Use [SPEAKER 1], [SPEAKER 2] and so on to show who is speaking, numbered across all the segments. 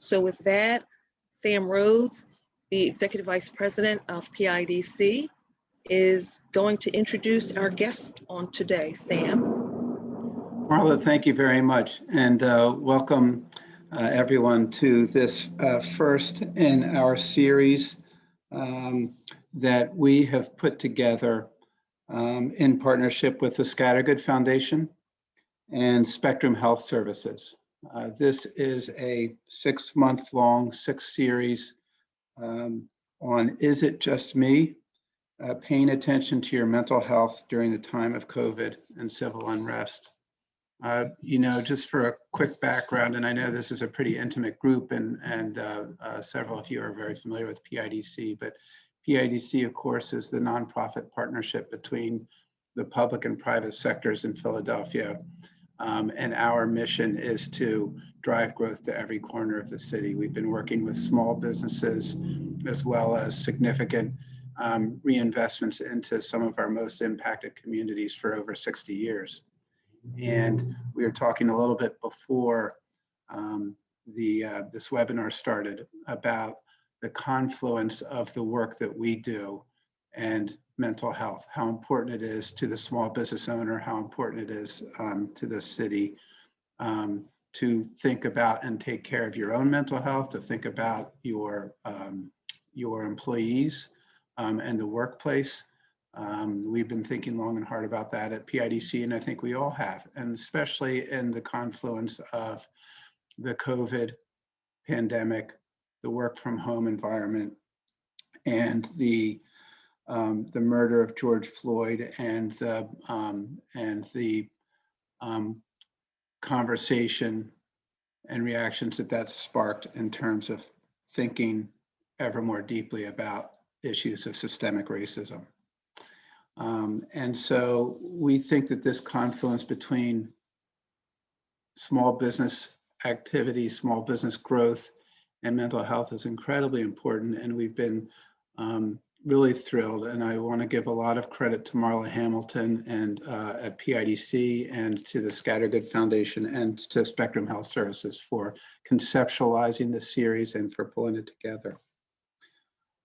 [SPEAKER 1] So with that, Sam Rhodes, the Executive Vice President of PIDC, is going to introduce our guest on today. Sam.
[SPEAKER 2] Marla, thank you very much, and welcome everyone to this first in our series that we have put together in partnership with the Scattergood Foundation and Spectrum Health Services. This is a 6-month-long, 6 series on Is It Just Me? Paying attention to your mental health during the time of COVID and civil unrest. Just for a quick background, and I know this is a pretty intimate group, and several of you are very familiar with PIDC, but PIDC, of course, is the nonprofit partnership between the public and private sectors in Philadelphia. And our mission is to drive growth to every corner of the city. We've been working with small businesses as well as significant reinvestments into some of our most impacted communities for over 60 years. And we were talking a little bit before this webinar started about the confluence of the work that we do and mental health, how important it is to the small business owner, how important it is to the city to think about and take care of your own mental health, to think about your employees and the workplace. We've been thinking long and hard about that at PIDC, and I think we all have, and especially in the confluence of the COVID pandemic, the work from home environment, and the murder of George Floyd, and the conversation and reactions that sparked in terms of thinking ever more deeply about issues of systemic racism. And so we think that this confluence between small business activity, small business growth, and mental health is incredibly important, and we've been really thrilled. And I want to give a lot of credit to Marla Hamilton and at PIDC, and to the Scattergood Foundation, and to Spectrum Health Services for conceptualizing this series and for pulling it together.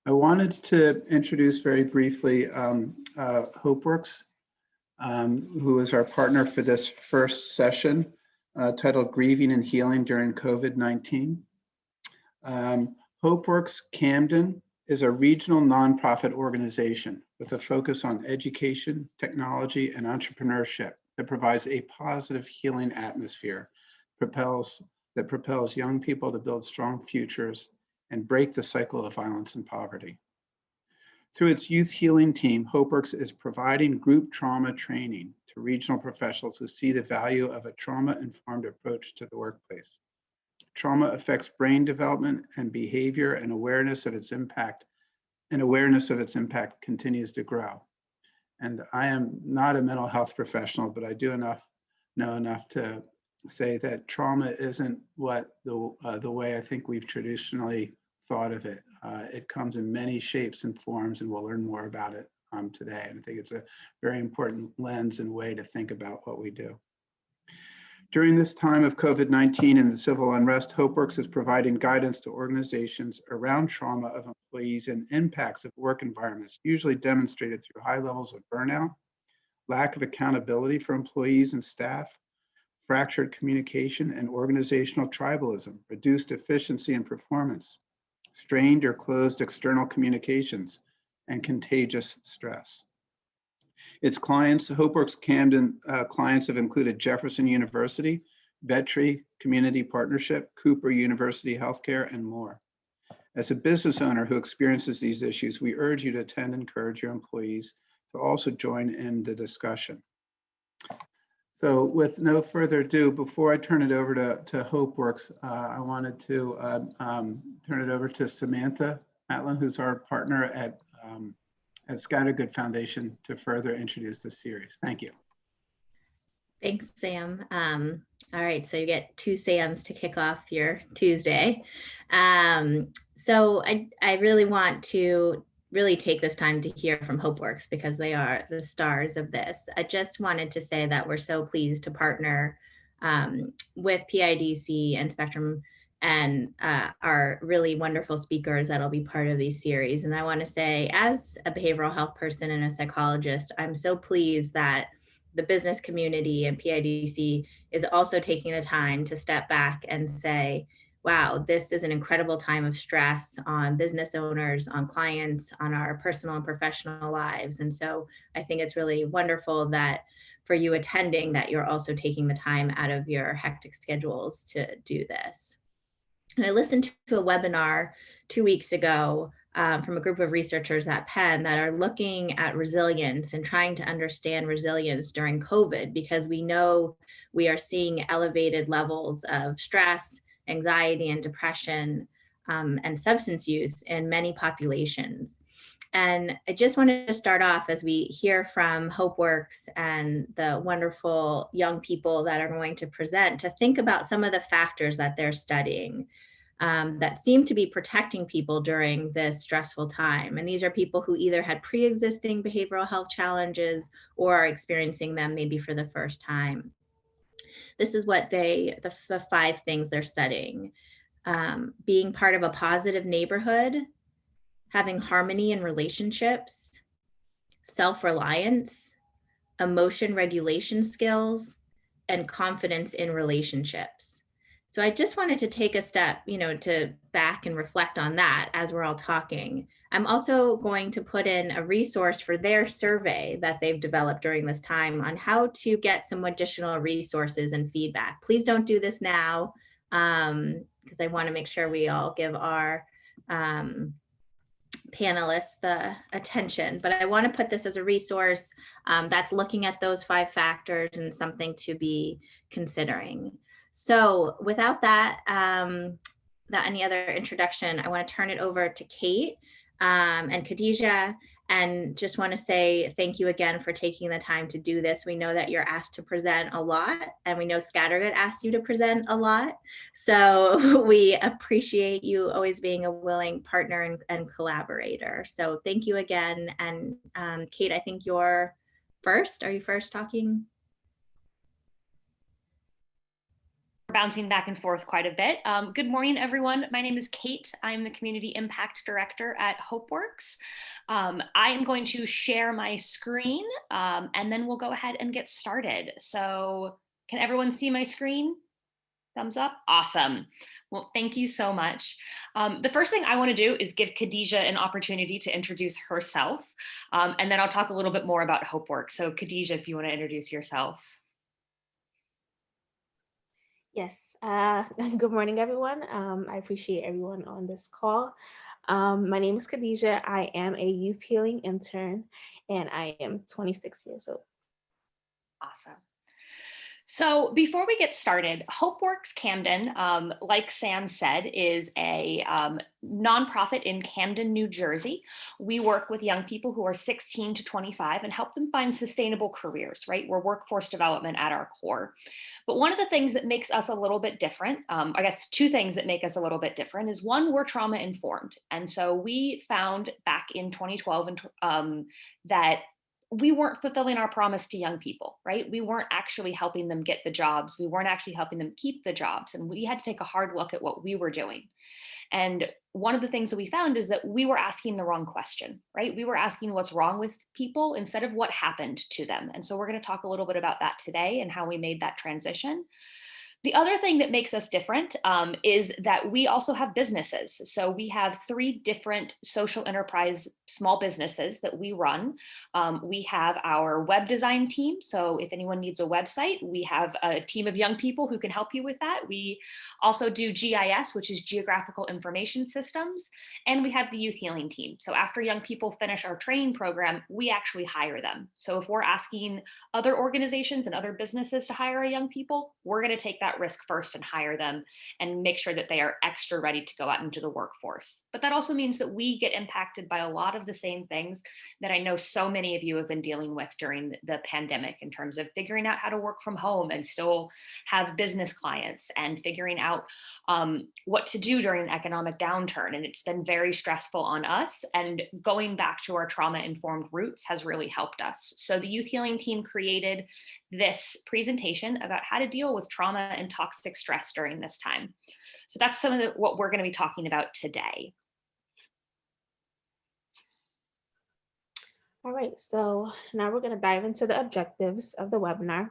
[SPEAKER 2] I wanted to introduce very briefly HopeWorks, who is our partner for this first session titled Grieving and Healing During COVID-19. HopeWorks Camden is a regional nonprofit organization with a focus on education, technology, and entrepreneurship that provides a positive healing atmosphere that propels young people to build strong futures and break the cycle of violence and poverty. Through its youth healing team, HopeWorks is providing group trauma training to regional professionals who see the value of a trauma-informed approach to the workplace. Trauma affects brain development and behavior, and awareness of its impact continues to grow. And I am not a mental health professional, but I do know enough to say that trauma isn't what the way I think we've traditionally thought of it. It comes in many shapes and forms, and we'll learn more about it today. And I think it's a very important lens and way to think about what we do. During this time of COVID-19 and the civil unrest, HopeWorks is providing guidance to organizations around trauma of employees and impacts of work environments, usually demonstrated through high levels of burnout, lack of accountability for employees and staff, fractured communication and organizational tribalism, reduced efficiency and performance, strained or closed external communications, and contagious stress. Its clients, HopeWorks Camden clients, have included Jefferson University, Vetri Community Partnership, Cooper University Healthcare, and more. As a business owner who experiences these issues, we urge you to attend and encourage your employees to also join in the discussion. So with no further ado, before I turn it over to HopeWorks, I wanted to turn it over to Samantha Matlin, who's our partner at Scattergood Foundation, to further introduce this series. Thank you.
[SPEAKER 3] Thanks, Sam. All right, so you get 2 Sams to kick off your Tuesday. So I really want to take this time to hear from HopeWorks because they are the stars of this. I just wanted to say that we're so pleased to partner with PIDC and Spectrum and are really wonderful speakers that'll be part of these series. And I want to say, as a behavioral health person and a psychologist, I'm so pleased that the business community and PIDC is also taking the time to step back and say, wow, this is an incredible time of stress on business owners, on clients, on our personal and professional lives. And so I think it's really wonderful that for you attending, that you're also taking the time out of your hectic schedules to do this. And I listened to a webinar 2 weeks ago from a group of researchers at Penn that are looking at resilience and trying to understand resilience during COVID, because we know we are seeing elevated levels of stress, anxiety, and depression, and substance use in many populations. And I just wanted to start off, as we hear from HopeWorks and the wonderful young people that are going to present, to think about some of the factors that they're studying that seem to be protecting people during this stressful time. And these are people who either had pre-existing behavioral health challenges or are experiencing them maybe for the first time. This is what the 5 things they're studying. Being part of a positive neighborhood, having harmony in relationships, self-reliance, emotion regulation skills, and confidence in relationships. So I just wanted to take a step, to back and reflect on that as we're all talking. I'm also going to put in a resource for their survey that they've developed during this time on how to get some additional resources and feedback. Please don't do this now, because I want to make sure we all give our panelists the attention, but I want to put this as a resource that's looking at those 5 factors and something to be considering. So without that, without any other introduction, I want to turn it over to Kate and Khadijah, and just want to say thank you again for taking the time to do this. We know that you're asked to present a lot, and we know Scattergood asked you to present a lot. So we appreciate you always being a willing partner and collaborator. So thank you again. And Kate, I think you're first. Are you first talking?
[SPEAKER 4] Bouncing back and forth quite a bit. Good morning, everyone. My name is Kate. I'm the Community Impact Director at HopeWorks. I am going to share my screen and then we'll go ahead and get started. So can everyone see my screen? Thumbs up? Awesome. Well, thank you so much. The first thing I want to do is give Khadijah an opportunity to introduce herself, and then I'll talk a little bit more about HopeWorks. So Khadijah, if you want to introduce yourself.
[SPEAKER 5] Yes, good morning, everyone. I appreciate everyone on this call. My name is Khadijah. I am a youth healing intern, and I am 26 years old.
[SPEAKER 4] Awesome. So before we get started, HopeWorks Camden, like Sam said, is a nonprofit in Camden, New Jersey. We work with young people who are 16 to 25 and help them find sustainable careers, right? We're workforce development at our core. But one of the things that makes us a little bit different, I guess 2 things that make us a little bit different is, one, we're trauma informed. And so we found back in 2012 that we weren't fulfilling our promise to young people, right? We weren't actually helping them get the jobs. We weren't actually helping them keep the jobs. And we had to take a hard look at what we were doing. And one of the things that we found is that we were asking the wrong question, right? We were asking what's wrong with people instead of what happened to them. And so we're going to talk a little bit about that today and how we made that transition. The other thing that makes us different is that we also have businesses. So we have 3 different social enterprise small businesses that we run. We have our web design team. So if anyone needs a website, we have a team of young people who can help you with that. We also do GIS, which is Geographical Information Systems. And we have the youth healing team. So after young people finish our training program, we actually hire them. So if we're asking other organizations and other businesses to hire our young people, we're going to take that risk first and hire them and make sure that they are extra ready to go out into the workforce. But that also means that we get impacted by a lot of the same things that I know so many of you have been dealing with during the pandemic, in terms of figuring out how to work from home and still have business clients, and figuring out what to do during an economic downturn. And it's been very stressful on us, and going back to our trauma-informed roots has really helped us. So the youth healing team created this presentation about how to deal with trauma and toxic stress during this time. So that's some of what we're going to be talking about today.
[SPEAKER 5] All right, so now we're going to dive into the objectives of the webinar.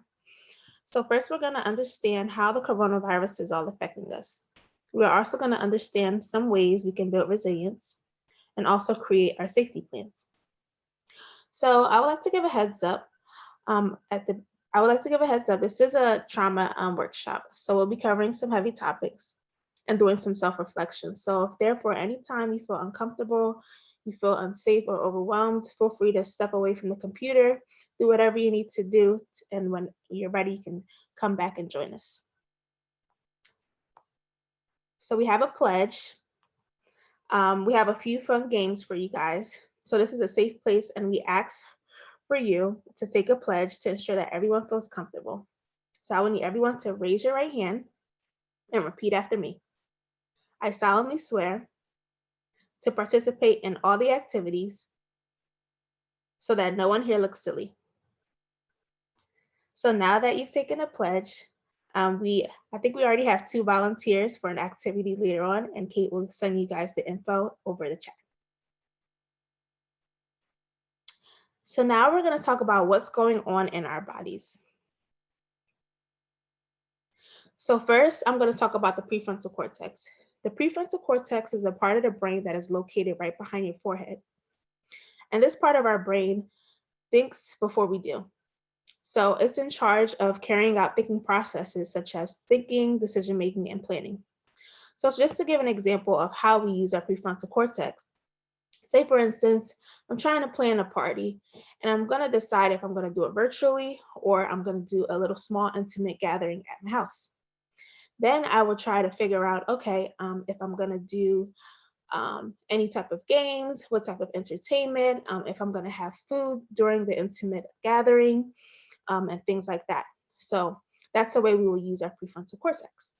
[SPEAKER 5] So first, we're going to understand how the coronavirus is all affecting us. We're also going to understand some ways we can build resilience and also create our safety plans. So I would like to give a heads up. This is a trauma workshop, so we'll be covering some heavy topics and doing some self-reflection. So if therefore anytime you feel uncomfortable, you feel unsafe or overwhelmed, feel free to step away from the computer, do whatever you need to do, and when you're ready, you can come back and join us. So we have a pledge. We have a few fun games for you guys. So this is a safe place, and we ask for you to take a pledge to ensure that everyone feels comfortable. So I will need everyone to raise your right hand and repeat after me. I solemnly swear to participate in all the activities so that no one here looks silly. So now that you've taken a pledge, I think we already have 2 volunteers for an activity later on, and Kate will send you guys the info over the chat. So now we're going to talk about what's going on in our bodies. So first, I'm going to talk about the prefrontal cortex. The prefrontal cortex is the part of the brain that is located right behind your forehead. And this part of our brain thinks before we do. So it's in charge of carrying out thinking processes such as thinking, decision-making, and planning. So just to give an example of how we use our prefrontal cortex, say for instance, I'm trying to plan a party and I'm gonna decide if I'm gonna do it virtually or I'm gonna do a little small intimate gathering at my house. Then I will try to figure out, okay, if I'm gonna do any type of games, what type of entertainment, if I'm gonna have food during the intimate gathering, and things like that. So that's the way we will use our prefrontal cortex.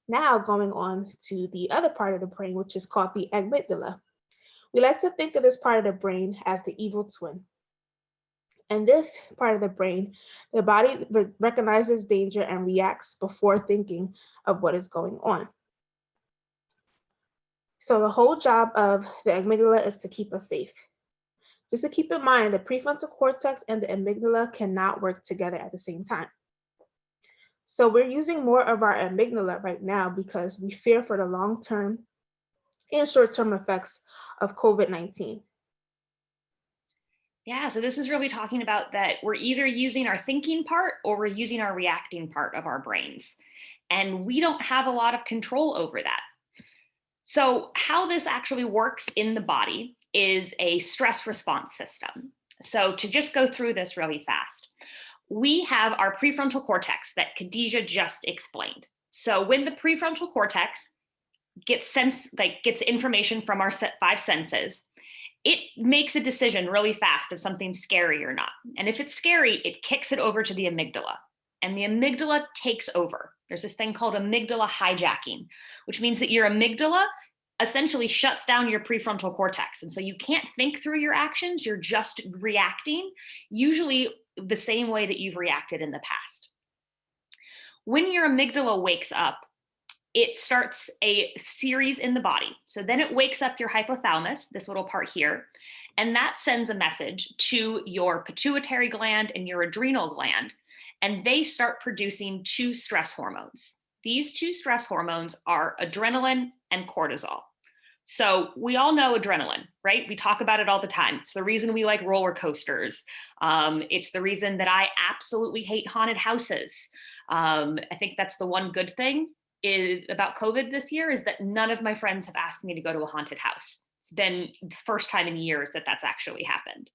[SPEAKER 5] Now going on to the other part of the brain, which is called the amygdala. We like to think of this part of the brain as the evil twin. And this part of the brain, the body recognizes danger and reacts before thinking of what is going on. So the whole job of the amygdala is to keep us safe. Just to keep in mind, the prefrontal cortex and the amygdala cannot work together at the same time. So we're using more of our amygdala right now because we fear for the long-term and short-term effects of COVID-19.
[SPEAKER 4] Yeah, so this is really talking about that we're either using our thinking part or we're using our reacting part of our brains. And we don't have a lot of control over that. So how this actually works in the body is a stress response system. So to just go through this really fast, we have our prefrontal cortex that Khadijah just explained. So when the prefrontal cortex gets information from our 5 senses, it makes a decision really fast if something's scary or not. And if it's scary, it kicks it over to the amygdala. And the amygdala takes over. There's this thing called amygdala hijacking, which means that your amygdala essentially shuts down your prefrontal cortex. And so you can't think through your actions, you're just reacting, usually the same way that you've reacted in the past. When your amygdala wakes up, it starts a series in the body. So then it wakes up your hypothalamus, this little part here, and that sends a message to your pituitary gland and your adrenal gland, and they start producing 2 stress hormones. These 2 stress hormones are adrenaline and cortisol. So we all know adrenaline, right? We talk about it all the time. It's the reason we like roller coasters. It's the reason that I absolutely hate haunted houses. I think that's the one good thing about COVID this year is that none of my friends have asked me to go to a haunted house. It's been the first time in years that that's actually happened.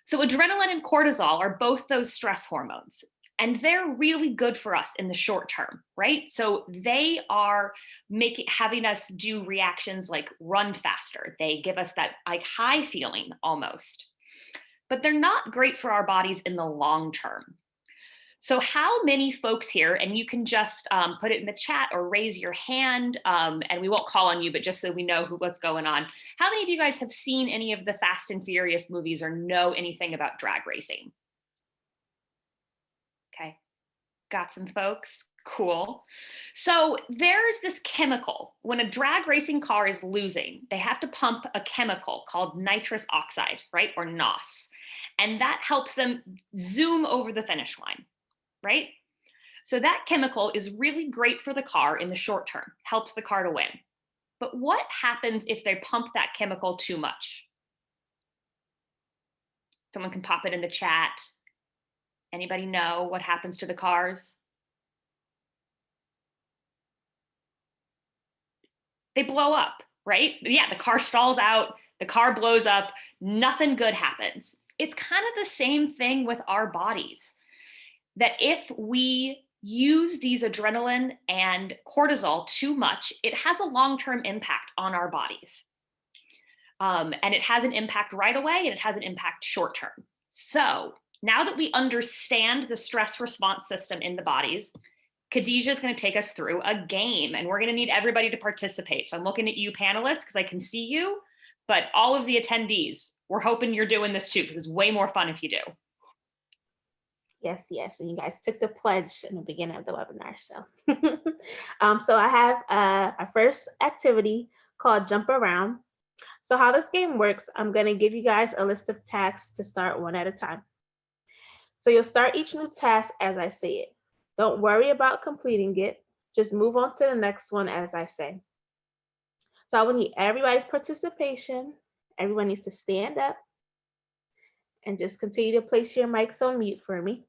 [SPEAKER 4] So adrenaline and cortisol are both those stress hormones, and they're really good for us in the short term, right? So they are having us do reactions like run faster. They give us that like high feeling almost, but they're not great for our bodies in the long term. So how many folks here, and you can just put it in the chat or raise your hand, and we won't call on you, but just so we know what's going on. How many of you guys have seen any of the Fast and Furious movies or know anything about drag racing? Okay, got some folks, Cool. So there's this chemical. When a drag racing car is losing, they have to pump a chemical called nitrous oxide, right? Or NOS. And that helps them zoom over the finish line, right? So that chemical is really great for the car in the short term, helps the car to win. But what happens if they pump that chemical too much? Someone can pop it in the chat. Anybody know what happens to the cars? They blow up, right? Yeah, the car stalls out, the car blows up, nothing good happens. It's kind of the same thing with our bodies. That if we use these adrenaline and cortisol too much, it has a long-term impact on our bodies. And it has an impact right away, and it has an impact short-term. So now that we understand the stress response system in the bodies, Khadijah is going to take us through a game, and we're going to need everybody to participate. So I'm looking at you panelists because I can see you, but all of the attendees, we're hoping you're doing this too because it's way more fun if you do.
[SPEAKER 5] Yes, yes, and you guys took the pledge in the beginning of the webinar. So, so I have a first activity called Jump Around. So how this game works, I'm going to give you guys a list of tasks to start one at a time. So you'll start each new task as I say it. Don't worry about completing it. Just move on to the next one as I say. So I will need everybody's participation. Everyone needs to stand up and just continue to place your mics on mute for me.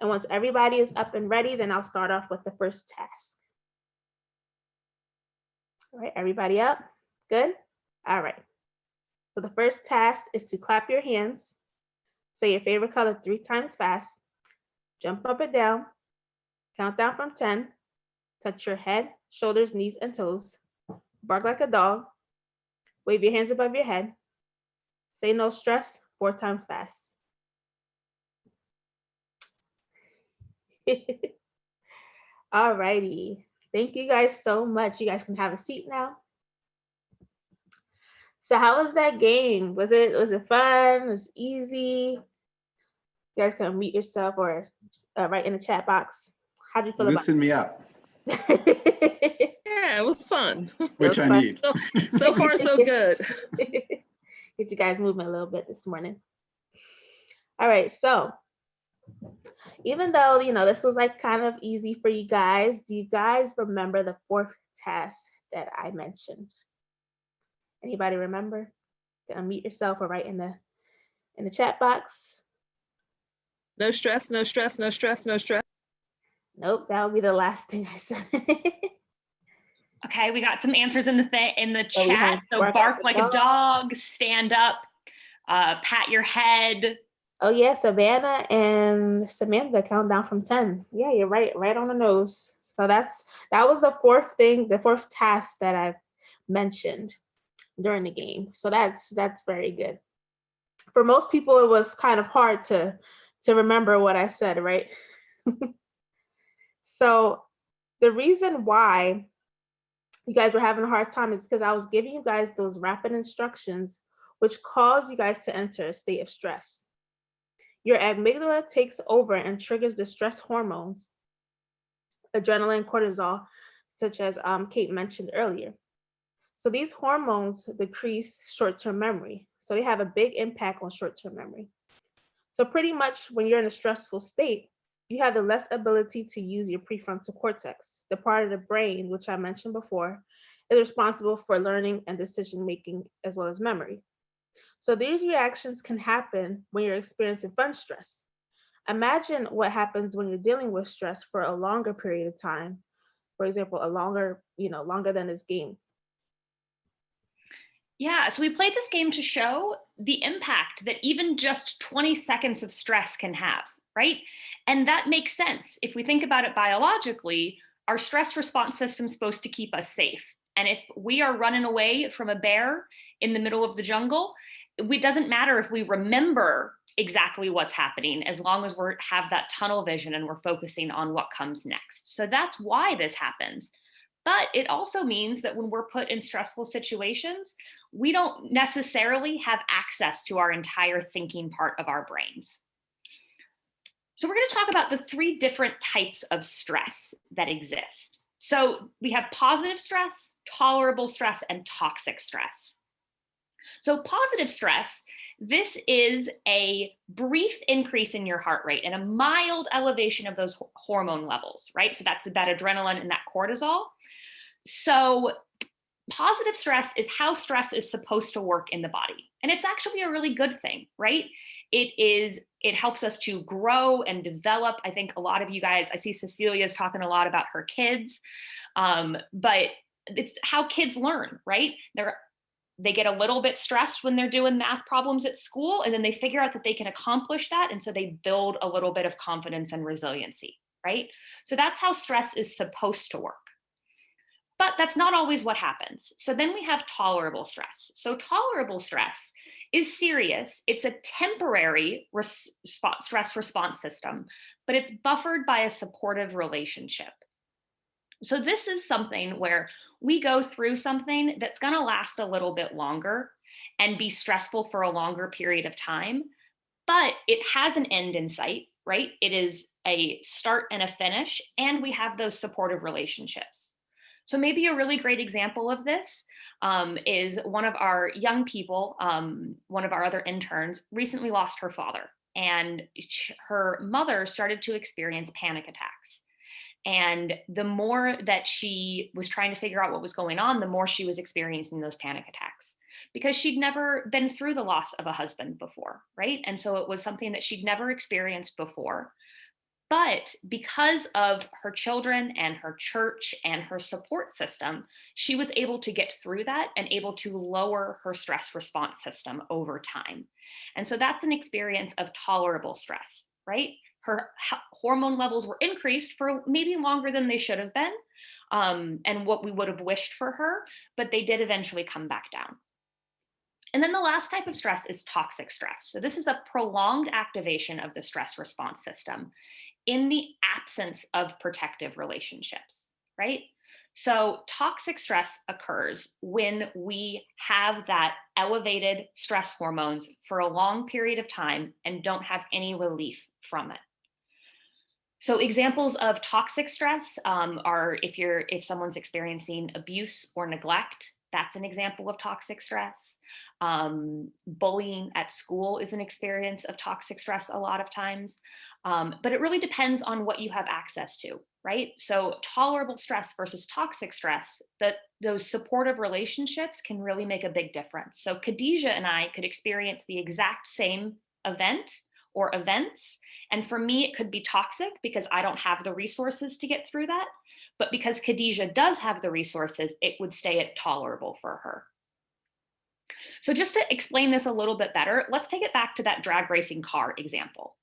[SPEAKER 5] And once everybody is up and ready, then I'll start off with the first task. All right, everybody up? Good? All right. So the first task is to clap your hands. Say your favorite color 3 times fast. Jump up and down. Count down from 10. Touch your head, shoulders, knees, and toes. Bark like a dog. Wave your hands above your head. Say no stress 4 times fast. All righty. Thank you guys so much. You guys can have a seat now. So how was that game? Was it fun? Was it easy? You guys can unmute yourself or write in the chat box. How do you feel about it?
[SPEAKER 2] Loosen me up.
[SPEAKER 1] Yeah, it was fun.
[SPEAKER 2] Which I need.
[SPEAKER 1] So far, so good.
[SPEAKER 5] Get you guys moving a little bit this morning. All right, so even though, this was like kind of easy for you guys, do you guys remember the 4th task that I mentioned? Anybody remember? Unmute yourself or write in the chat box.
[SPEAKER 1] No stress, no stress, no stress, no stress.
[SPEAKER 5] Nope, that would be the last thing I said.
[SPEAKER 4] Okay, we got some answers in the
[SPEAKER 5] So
[SPEAKER 4] chat. So bark like a dog, stand up, pat your head.
[SPEAKER 5] Oh yeah, Savannah and Samantha count down from 10. Yeah, you're right on the nose. So that was the 4th thing, the 4th task that I've mentioned during the game. So that's very good. For most people, it was kind of hard to remember what I said, right? So the reason why you guys were having a hard time is because I was giving you guys those rapid instructions, which cause you guys to enter a state of stress. Your amygdala takes over and triggers the stress hormones, adrenaline, cortisol, such as Kate mentioned earlier. So these hormones decrease short-term memory. So they have a big impact on short-term memory. So pretty much when you're in a stressful state, you have the less ability to use your prefrontal cortex, the part of the brain, which I mentioned before, is responsible for learning and decision-making as well as memory. So these reactions can happen when you're experiencing fun stress. Imagine what happens when you're dealing with stress for a longer period of time. For example, longer than this game.
[SPEAKER 4] Yeah, so we played this game to show the impact that even just 20 seconds of stress can have, right? And that makes sense. If we think about it biologically, our stress response system is supposed to keep us safe. And if we are running away from a bear in the middle of the jungle, it doesn't matter if we remember exactly what's happening, as long as we have that tunnel vision and we're focusing on what comes next. So that's why this happens. But it also means that when we're put in stressful situations, we don't necessarily have access to our entire thinking part of our brains. So we're going to talk about the 3 different types of stress that exist. So we have positive stress, tolerable stress, and toxic stress. So positive stress, this is a brief increase in your heart rate and a mild elevation of those hormone levels, right? So that's that adrenaline and that cortisol. So positive stress is how stress is supposed to work in the body. And it's actually a really good thing, right? It helps us to grow and develop. I think a lot of you guys, I see Cecilia's talking a lot about her kids, but it's how kids learn, right? They get a little bit stressed when they're doing math problems at school, and then they figure out that they can accomplish that. And so they build a little bit of confidence and resiliency, right? So that's how stress is supposed to work. But that's not always what happens. So then we have tolerable stress. So tolerable stress is serious. It's a temporary stress response system, but it's buffered by a supportive relationship. So this is something where we go through something that's going to last a little bit longer and be stressful for a longer period of time, but it has an end in sight, right? It is a start and a finish, and we have those supportive relationships. So maybe a really great example of this is one of our young people, one of our other interns, recently lost her father, and her mother started to experience panic attacks. And the more that she was trying to figure out what was going on, the more she was experiencing those panic attacks, because she'd never been through the loss of a husband before, right? And so it was something that she'd never experienced before. But because of her children and her church and her support system, she was able to get through that and able to lower her stress response system over time. And so that's an experience of tolerable stress, right? Her hormone levels were increased for maybe longer than they should have been, and what we would have wished for her, but they did eventually come back down. And then the last type of stress is toxic stress. So this is a prolonged activation of the stress response system in the absence of protective relationships, right? So toxic stress occurs when we have that elevated stress hormones for a long period of time and don't have any relief from it. So examples of toxic stress are if someone's experiencing abuse or neglect, that's an example of toxic stress. Bullying at school is an experience of toxic stress a lot of times, but it really depends on what you have access to, right? So tolerable stress versus toxic stress, those supportive relationships can really make a big difference. So Khadijah and I could experience the exact same event or events. And for me, it could be toxic because I don't have the resources to get through that. But because Khadijah does have the resources, it would stay at tolerable for her. So just to explain this a little bit better, let's take it back to that drag racing car example.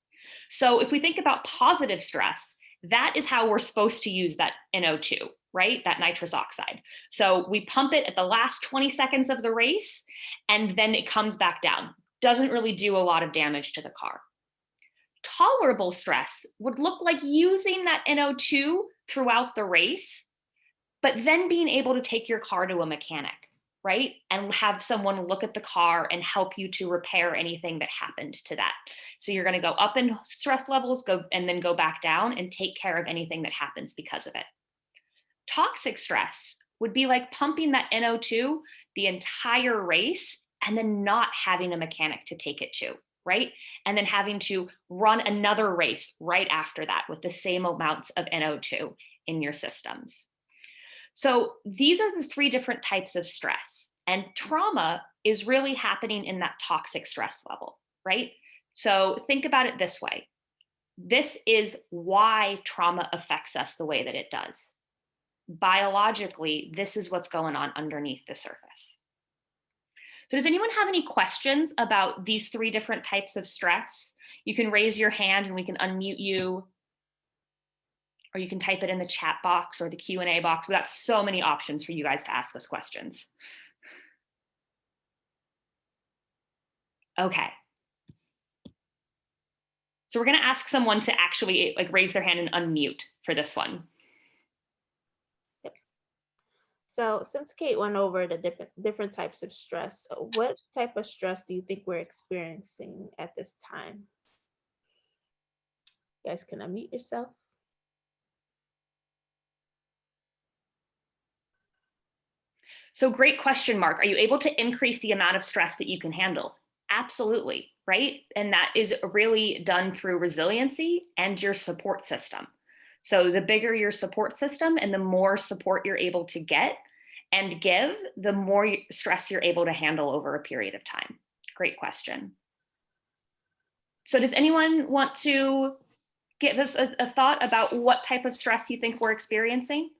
[SPEAKER 4] So if we think about positive stress, that is how we're supposed to use that NO2, right? That nitrous oxide. So we pump it at the last 20 seconds of the race, and then it comes back down. Doesn't really do a lot of damage to the car. Tolerable stress would look like using that NO2 throughout the race, but then being able to take your car to a mechanic, right? And have someone look at the car and help you to repair anything that happened to that. So you're going to go up in stress levels, and then go back down and take care of anything that happens because of it. Toxic stress would be like pumping that NO2 the entire race and then not having a mechanic to take it to, right? And then having to run another race right after that with the same amounts of NO2 in your systems. So these are the 3 different types of stress, and trauma is really happening in that toxic stress level, right? So think about it this way. This is why trauma affects us the way that it does. Biologically, this is what's going on underneath the surface. So does anyone have any questions about these 3 different types of stress? You can raise your hand and we can unmute you, or you can type it in the chat box or the Q&A box. We've got so many options for you guys to ask us questions. Okay. So we're going to ask someone to actually raise their hand and unmute for this one.
[SPEAKER 5] Yep. So since Kate went over the different types of stress, what type of stress do you think we're experiencing at this time? You guys can unmute yourself.
[SPEAKER 4] So great question, Mark. Are you able to increase the amount of stress that you can handle? Absolutely, right? And that is really done through resiliency and your support system. So the bigger your support system and the more support you're able to get and give, the more stress you're able to handle over a period of time. Great question. So does anyone want to give us a thought about what type of stress you think we're experiencing?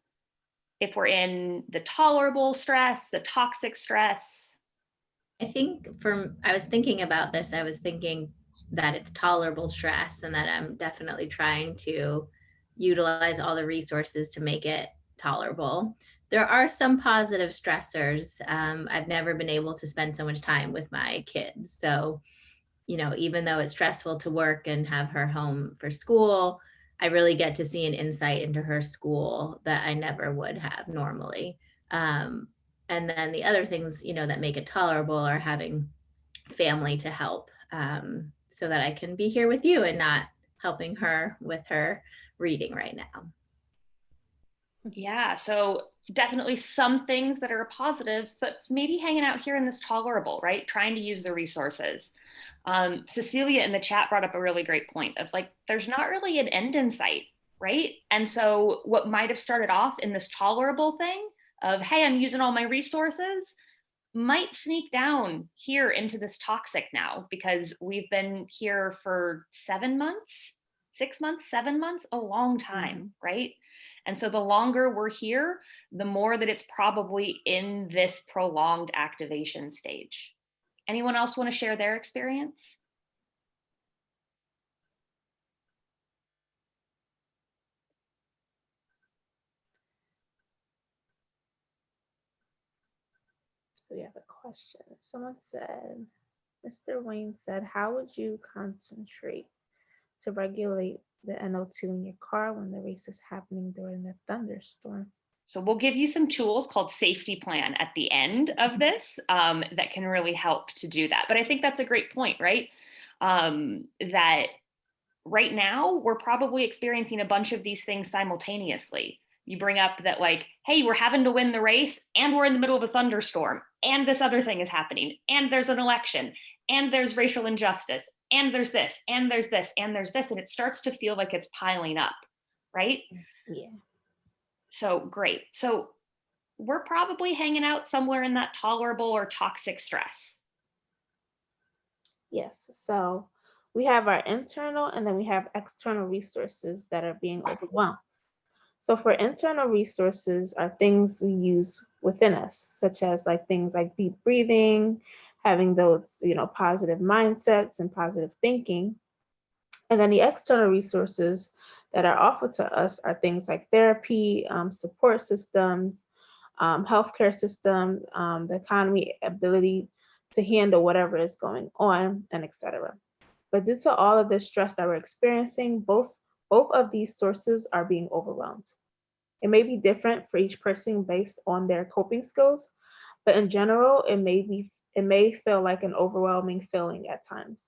[SPEAKER 4] If we're in the tolerable stress, the toxic stress?
[SPEAKER 3] I think I was thinking about this, I was thinking that it's tolerable stress and that I'm definitely trying to utilize all the resources to make it tolerable. There are some positive stressors. I've never been able to spend so much time with my kids. So, even though it's stressful to work and have her home for school, I really get to see an insight into her school that I never would have normally. And then the other things, that make it tolerable are having family to help, so that I can be here with you and not helping her with her reading right now.
[SPEAKER 4] Yeah, so definitely some things that are positives, but maybe hanging out here in this tolerable, right? Trying to use the resources. Cecilia in the chat brought up a really great point of like, there's not really an end in sight, right? And so what might have started off in this tolerable thing of, hey, I'm using all my resources, might sneak down here into this toxic now, because we've been here for 7 months, 6 months, 7 months, a long time, right? And so the longer we're here, the more that it's probably in this prolonged activation stage. Anyone else want to share their experience?
[SPEAKER 5] So we have a question. Someone said, Mr. Wayne said, how would you concentrate to regulate the NO2 in your car when the race is happening during a thunderstorm?
[SPEAKER 4] So we'll give you some tools called safety plan at the end of this that can really help to do that. But I think that's a great point, right? That right now we're probably experiencing a bunch of these things simultaneously. You bring up that like, hey, we're having to win the race and we're in the middle of a thunderstorm and this other thing is happening and there's an election and there's racial injustice and there's this and there's this and there's this, and it starts to feel like it's piling up, right?
[SPEAKER 5] Yeah.
[SPEAKER 4] So great. So we're probably hanging out somewhere in that tolerable or toxic stress.
[SPEAKER 5] Yes. So we have our internal and then we have external resources that are being overwhelmed. So for internal resources are things we use within us, such as things like deep breathing, having those, positive mindsets and positive thinking. And then the external resources that are offered to us are things like therapy, support systems, healthcare system, the economy, ability to handle whatever is going on, and etc. But due to all of the stress that we're experiencing, both of these sources are being overwhelmed. It may be different for each person based on their coping skills, but in general, it may feel like an overwhelming feeling at times.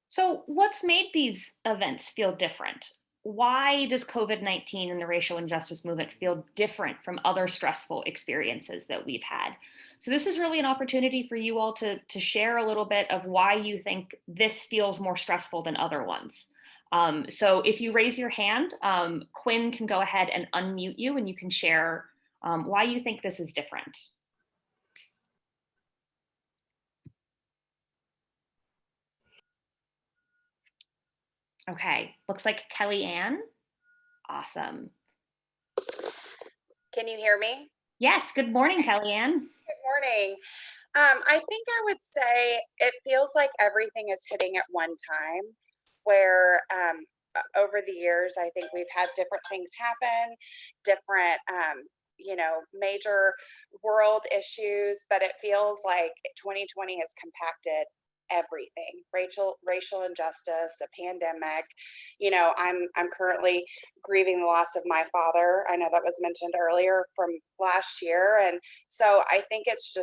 [SPEAKER 4] So what's made these events feel different? Why does COVID-19 and the racial injustice movement feel different from other stressful experiences that we've had? So this is really an opportunity for you all to share a little bit of why you think this feels more stressful than other ones. So if you raise your hand, Quinn can go ahead and unmute you and you can share why you think this is different. Okay, looks like Kellyanne. Awesome.
[SPEAKER 6] Can you hear me?
[SPEAKER 4] Yes, good morning, Kellyanne.
[SPEAKER 6] Good morning. I think I would say it feels like everything is hitting at one time, where over the years, I think we've had different things happen, different, major world issues, but it feels like 2020 has compacted everything. Racial injustice, the pandemic. I'm currently grieving the loss of my father. I know that was mentioned earlier from last year, and so I think it's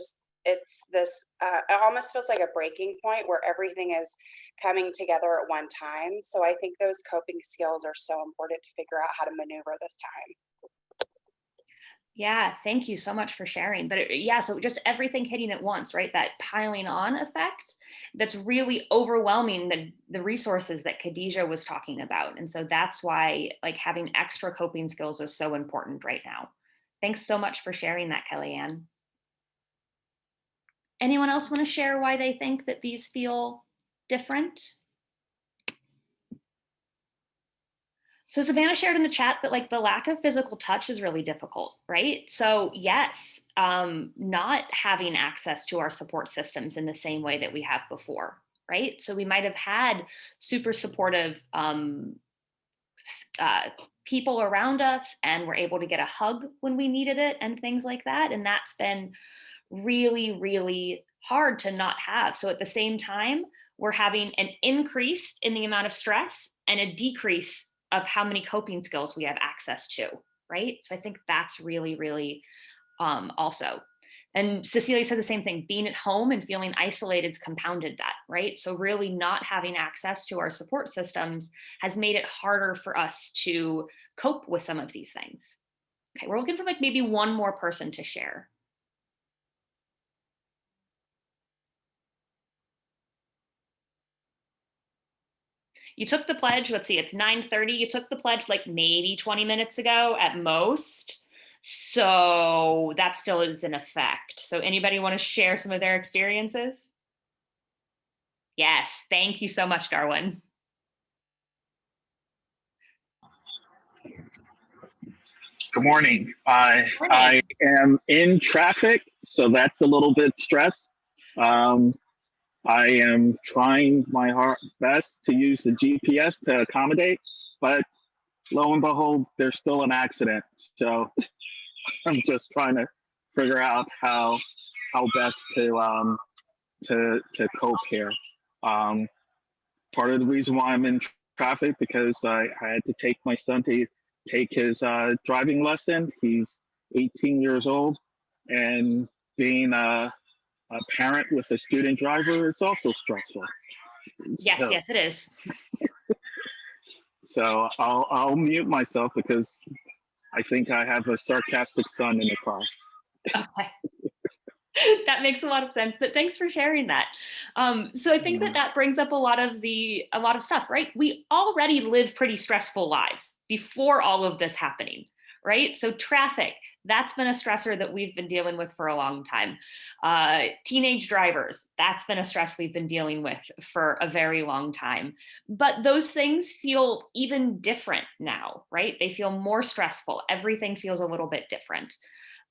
[SPEAKER 6] this it almost feels like a breaking point where everything is coming together at one time. So I think those coping skills are so important to figure out how to maneuver this time.
[SPEAKER 4] Yeah, thank you so much for sharing. But yeah, so just everything hitting at once, right? That piling on effect that's really overwhelming the resources that Khadijah was talking about. And so that's why like having extra coping skills is so important right now. Thanks so much for sharing that, Kellyanne. Anyone else want to share why they think that these feel different? So Savannah shared in the chat that like the lack of physical touch is really difficult, right? So yes, not having access to our support systems in the same way that we have before, right? So we might have had super supportive people around us and we're able to get a hug when we needed it and things like that. And that's been really, really hard to not have. So at the same time, we're having an increase in the amount of stress and a decrease of how many coping skills we have access to, right? So I think that's really, really also. And Cecilia said the same thing, being at home and feeling isolated compounded that, right? So really not having access to our support systems has made it harder for us to cope with some of these things. Okay, we're looking for like maybe one more person to share. You took the pledge, let's see, it's 9:30. You took the pledge like maybe 20 minutes ago at most. So that still is in effect. So anybody want to share some of their experiences? Yes, thank you so much, Darwin.
[SPEAKER 7] Good morning. I am in traffic, so that's a little bit stress. I am trying my best to use the GPS to accommodate, but lo and behold, there's still an accident. So I'm just trying to figure out how best to cope here. Part of the reason why I'm in traffic because I had to take my son to take his driving lesson. He's 18 years old, and being a parent with a student driver is also stressful.
[SPEAKER 4] Yes, so, yes, it is.
[SPEAKER 7] So I'll mute myself because I think I have a sarcastic son in the car.
[SPEAKER 4] Okay. That makes a lot of sense, but thanks for sharing that. So I think that brings up a lot of stuff, right? We already live pretty stressful lives before all of this happening, right? So traffic, that's been a stressor that we've been dealing with for a long time. Teenage drivers, that's been a stress we've been dealing with for a very long time. But those things feel even different now, right? They feel more stressful. Everything feels a little bit different.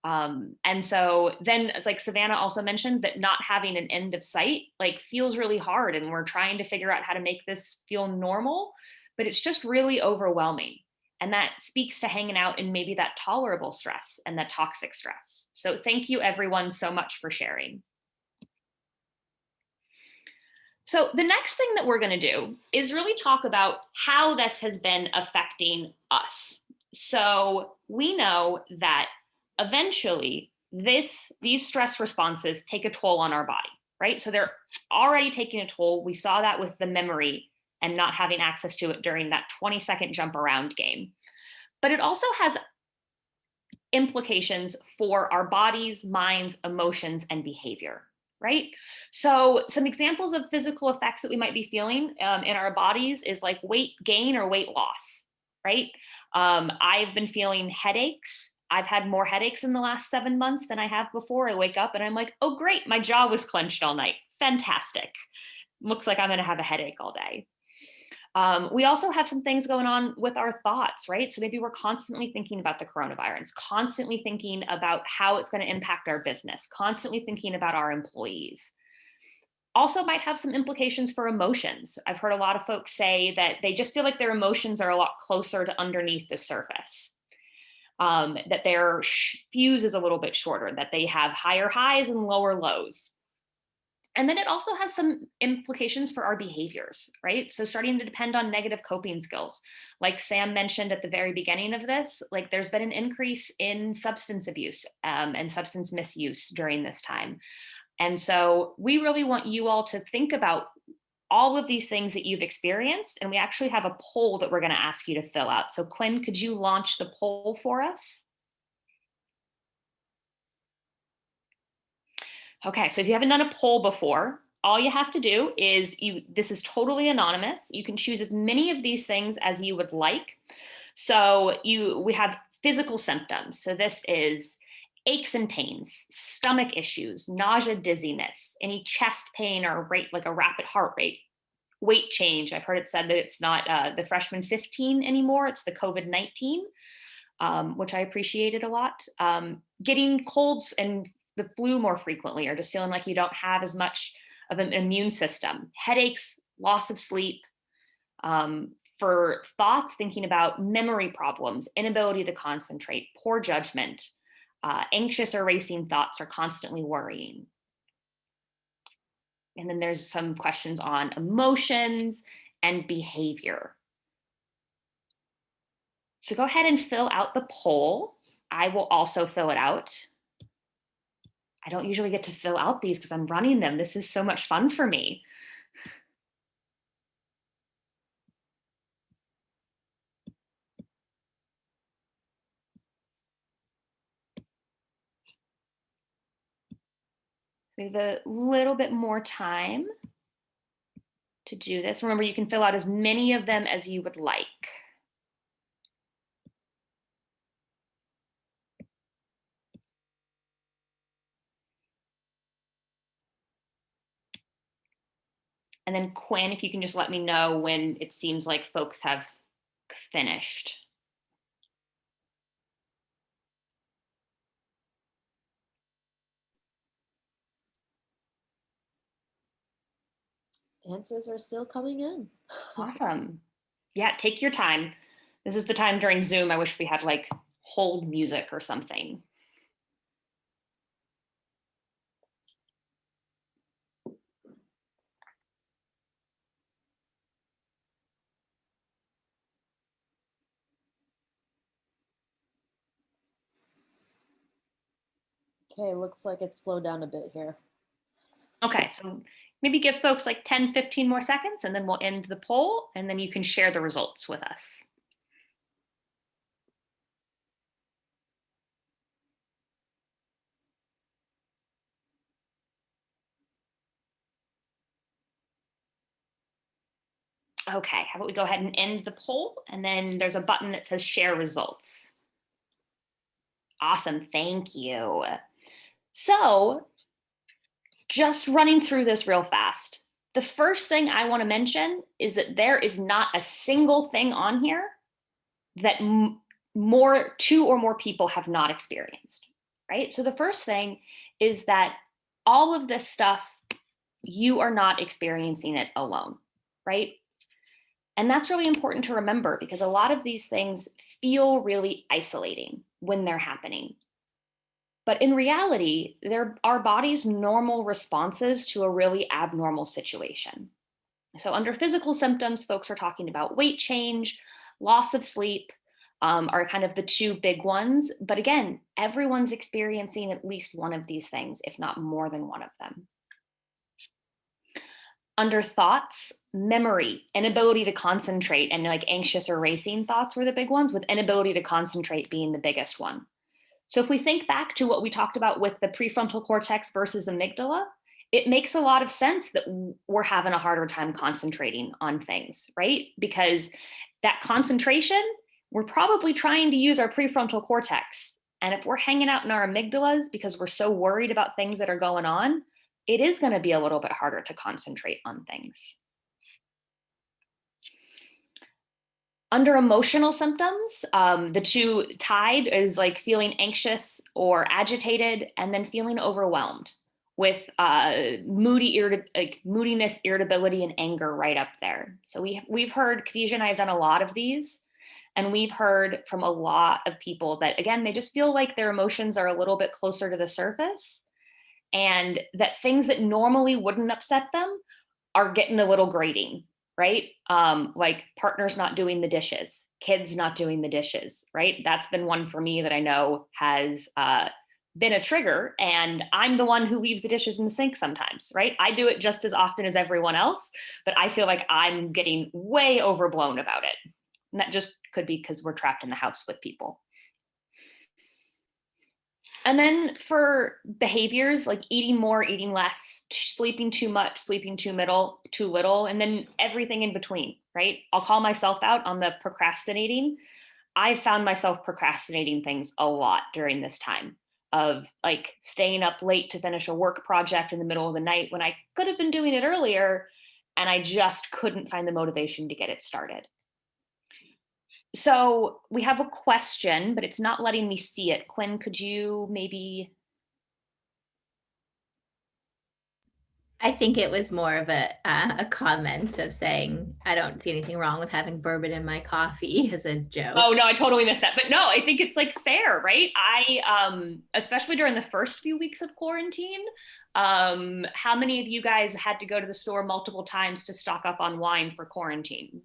[SPEAKER 4] And so then it's like Savannah also mentioned that not having an end of sight like feels really hard, and we're trying to figure out how to make this feel normal, but it's just really overwhelming. And that speaks to hanging out in maybe that tolerable stress and that toxic stress. So thank you everyone so much for sharing. So the next thing that we're going to do is really talk about how this has been affecting us. So we know that eventually these stress responses take a toll on our body, right? So they're already taking a toll. We saw that with the memory and not having access to it during that 20-second jump around game. But it also has implications for our bodies, minds, emotions, and behavior, right? So some examples of physical effects that we might be feeling in our bodies is like weight gain or weight loss, right? I've been feeling headaches. I've had more headaches in the last 7 months than I have before. I wake up and I'm like, oh, great, my jaw was clenched all night. Fantastic. Looks like I'm going to have a headache all day. We also have some things going on with our thoughts, right? So maybe we're constantly thinking about the coronavirus, constantly thinking about how it's going to impact our business, constantly thinking about our employees. Also might have some implications for emotions. I've heard a lot of folks say that they just feel like their emotions are a lot closer to underneath the surface. That their fuse is a little bit shorter, that they have higher highs and lower lows. And then it also has some implications for our behaviors, right? So starting to depend on negative coping skills. Like Sam mentioned at the very beginning of this, like there's been an increase in substance abuse and substance misuse during this time. And so we really want you all to think about all of these things that you've experienced, and we actually have a poll that we're going to ask you to fill out. So Quinn, could you launch the poll for us? Okay, so if you haven't done a poll before, all you have to do is this is totally anonymous. You can choose as many of these things as you would like. So we have physical symptoms. So this is aches and pains, stomach issues, nausea, dizziness, any chest pain or like a rapid heart rate, weight change. I've heard it said that it's not the freshman 15 anymore, it's the COVID-19, which I appreciated a lot. Getting colds and the flu more frequently, or just feeling like you don't have as much of an immune system, headaches, loss of sleep. For thoughts, thinking about memory problems, inability to concentrate, poor judgment, anxious or racing thoughts, or constantly worrying. And then there's some questions on emotions and behavior. So go ahead and fill out the poll. I will also fill it out. I don't usually get to fill out these because I'm running them. This is so much fun for me. We have a little bit more time to do this. Remember, you can fill out as many of them as you would like. And then Quinn, if you can just let me know when it seems like folks have finished.
[SPEAKER 8] Answers are still coming in.
[SPEAKER 4] Awesome. Yeah, take your time. This is the time during Zoom. I wish we had like hold music or something.
[SPEAKER 8] Okay, looks like it's slowed down a bit here.
[SPEAKER 4] Okay, so maybe give folks like 10, 15 more seconds, and then we'll end the poll, and then you can share the results with us. Okay, how about we go ahead and end the poll, and then there's a button that says share results. Awesome, thank you. So just running through this real fast. The first thing I want to mention is that there is not a single thing on here that two or more people have not experienced, right? So the first thing is that all of this stuff, you are not experiencing it alone, right? And that's really important to remember because a lot of these things feel really isolating when they're happening. But in reality, they're our body's normal responses to a really abnormal situation. So under physical symptoms, folks are talking about weight change, loss of sleep, are kind of the two big ones. But again, everyone's experiencing at least one of these things, if not more than one of them. Under thoughts, memory, inability to concentrate, and like anxious or racing thoughts were the big ones, with inability to concentrate being the biggest one. So if we think back to what we talked about with the prefrontal cortex versus amygdala, it makes a lot of sense that we're having a harder time concentrating on things, right? Because that concentration, we're probably trying to use our prefrontal cortex. And if we're hanging out in our amygdalas because we're so worried about things that are going on, it is going to be a little bit harder to concentrate on things. Under emotional symptoms, the two tied is like feeling anxious or agitated, and then feeling overwhelmed with moodiness, irritability, and anger right up there. So we've heard, Khadijah and I have done a lot of these, and we've heard from a lot of people that, again, they just feel like their emotions are a little bit closer to the surface, and that things that normally wouldn't upset them are getting a little grating. Right? Like partners not doing the dishes, kids not doing the dishes, right? That's been one for me that I know has been a trigger, and I'm the one who leaves the dishes in the sink sometimes, right? I do it just as often as everyone else, but I feel like I'm getting way overblown about it. And that just could be because we're trapped in the house with people. And then for behaviors like eating more, eating less, sleeping too much, sleeping too little, and then everything in between, right? I'll call myself out on the procrastinating. I found myself procrastinating things a lot during this time of like staying up late to finish a work project in the middle of the night when I could have been doing it earlier, and I just couldn't find the motivation to get it started. So we have a question, but it's not letting me see it. Quinn, could you maybe?
[SPEAKER 3] I think it was more of a comment of saying, I don't see anything wrong with having bourbon in my coffee as a joke.
[SPEAKER 4] Oh no, I totally missed that. But no, I think it's like fair, right? I, especially during the first few weeks of quarantine, how many of you guys had to go to the store multiple times to stock up on wine for quarantine?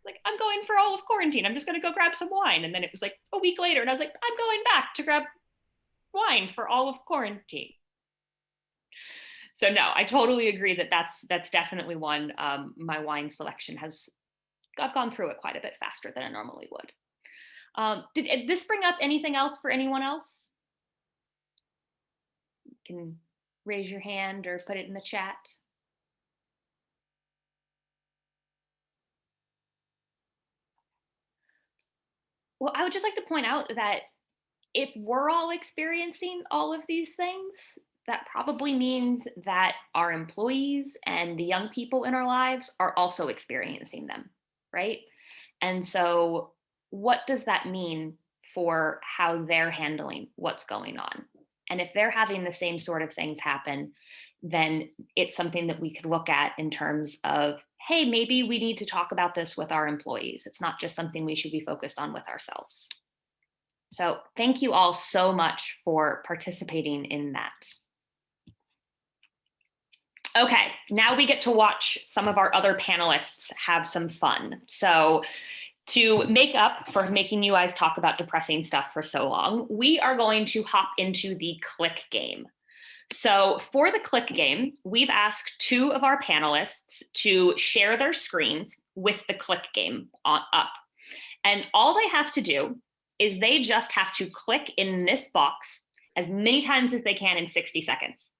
[SPEAKER 4] Like, I'm going for all of quarantine. I'm just going to go grab some wine. And then it was like a week later and I was like, I'm going back to grab wine for all of quarantine. So no, I totally agree that that's definitely one. My wine selection I've gone through it quite a bit faster than I normally would. Did this bring up anything else for anyone else? You can raise your hand or put it in the chat. Well, I would just like to point out that if we're all experiencing all of these things, that probably means that our employees and the young people in our lives are also experiencing them, right? And so what does that mean for how they're handling what's going on? And if they're having the same sort of things happen, then it's something that we could look at in terms of, hey, maybe we need to talk about this with our employees. It's not just something we should be focused on with ourselves. So thank you all so much for participating in that. Okay, now we get to watch some of our other panelists have some fun. So to make up for making you guys talk about depressing stuff for so long, we are going to hop into the click game. So for the click game, we've asked 2 of our panelists to share their screens with the click game up. And all they have to do is they just have to click in this box as many times as they can in 60 seconds.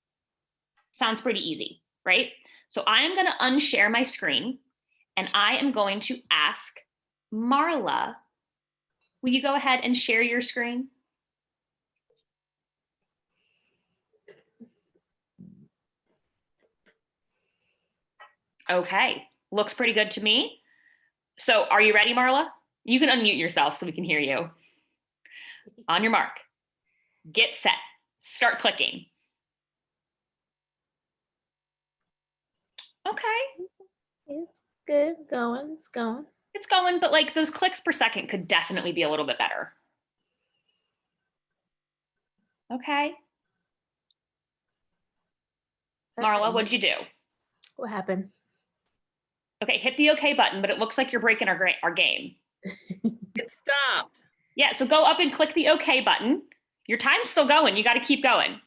[SPEAKER 4] Sounds pretty easy, right? So I am going to unshare my screen and I am going to ask Marla, will you go ahead and share your screen? Okay, looks pretty good to me. So are you ready, Marla? You can unmute yourself so we can hear you. On your mark, get set, start clicking. Okay.
[SPEAKER 5] It's good, going, it's going.
[SPEAKER 4] It's going, but like those clicks per second could definitely be a little bit better. Okay. Marla, what'd you do?
[SPEAKER 5] What happened?
[SPEAKER 4] Okay, hit the okay button, but it looks like you're breaking our game.
[SPEAKER 1] It stopped.
[SPEAKER 4] Yeah, so go up and click the okay button. Your time's still going. You got to keep going.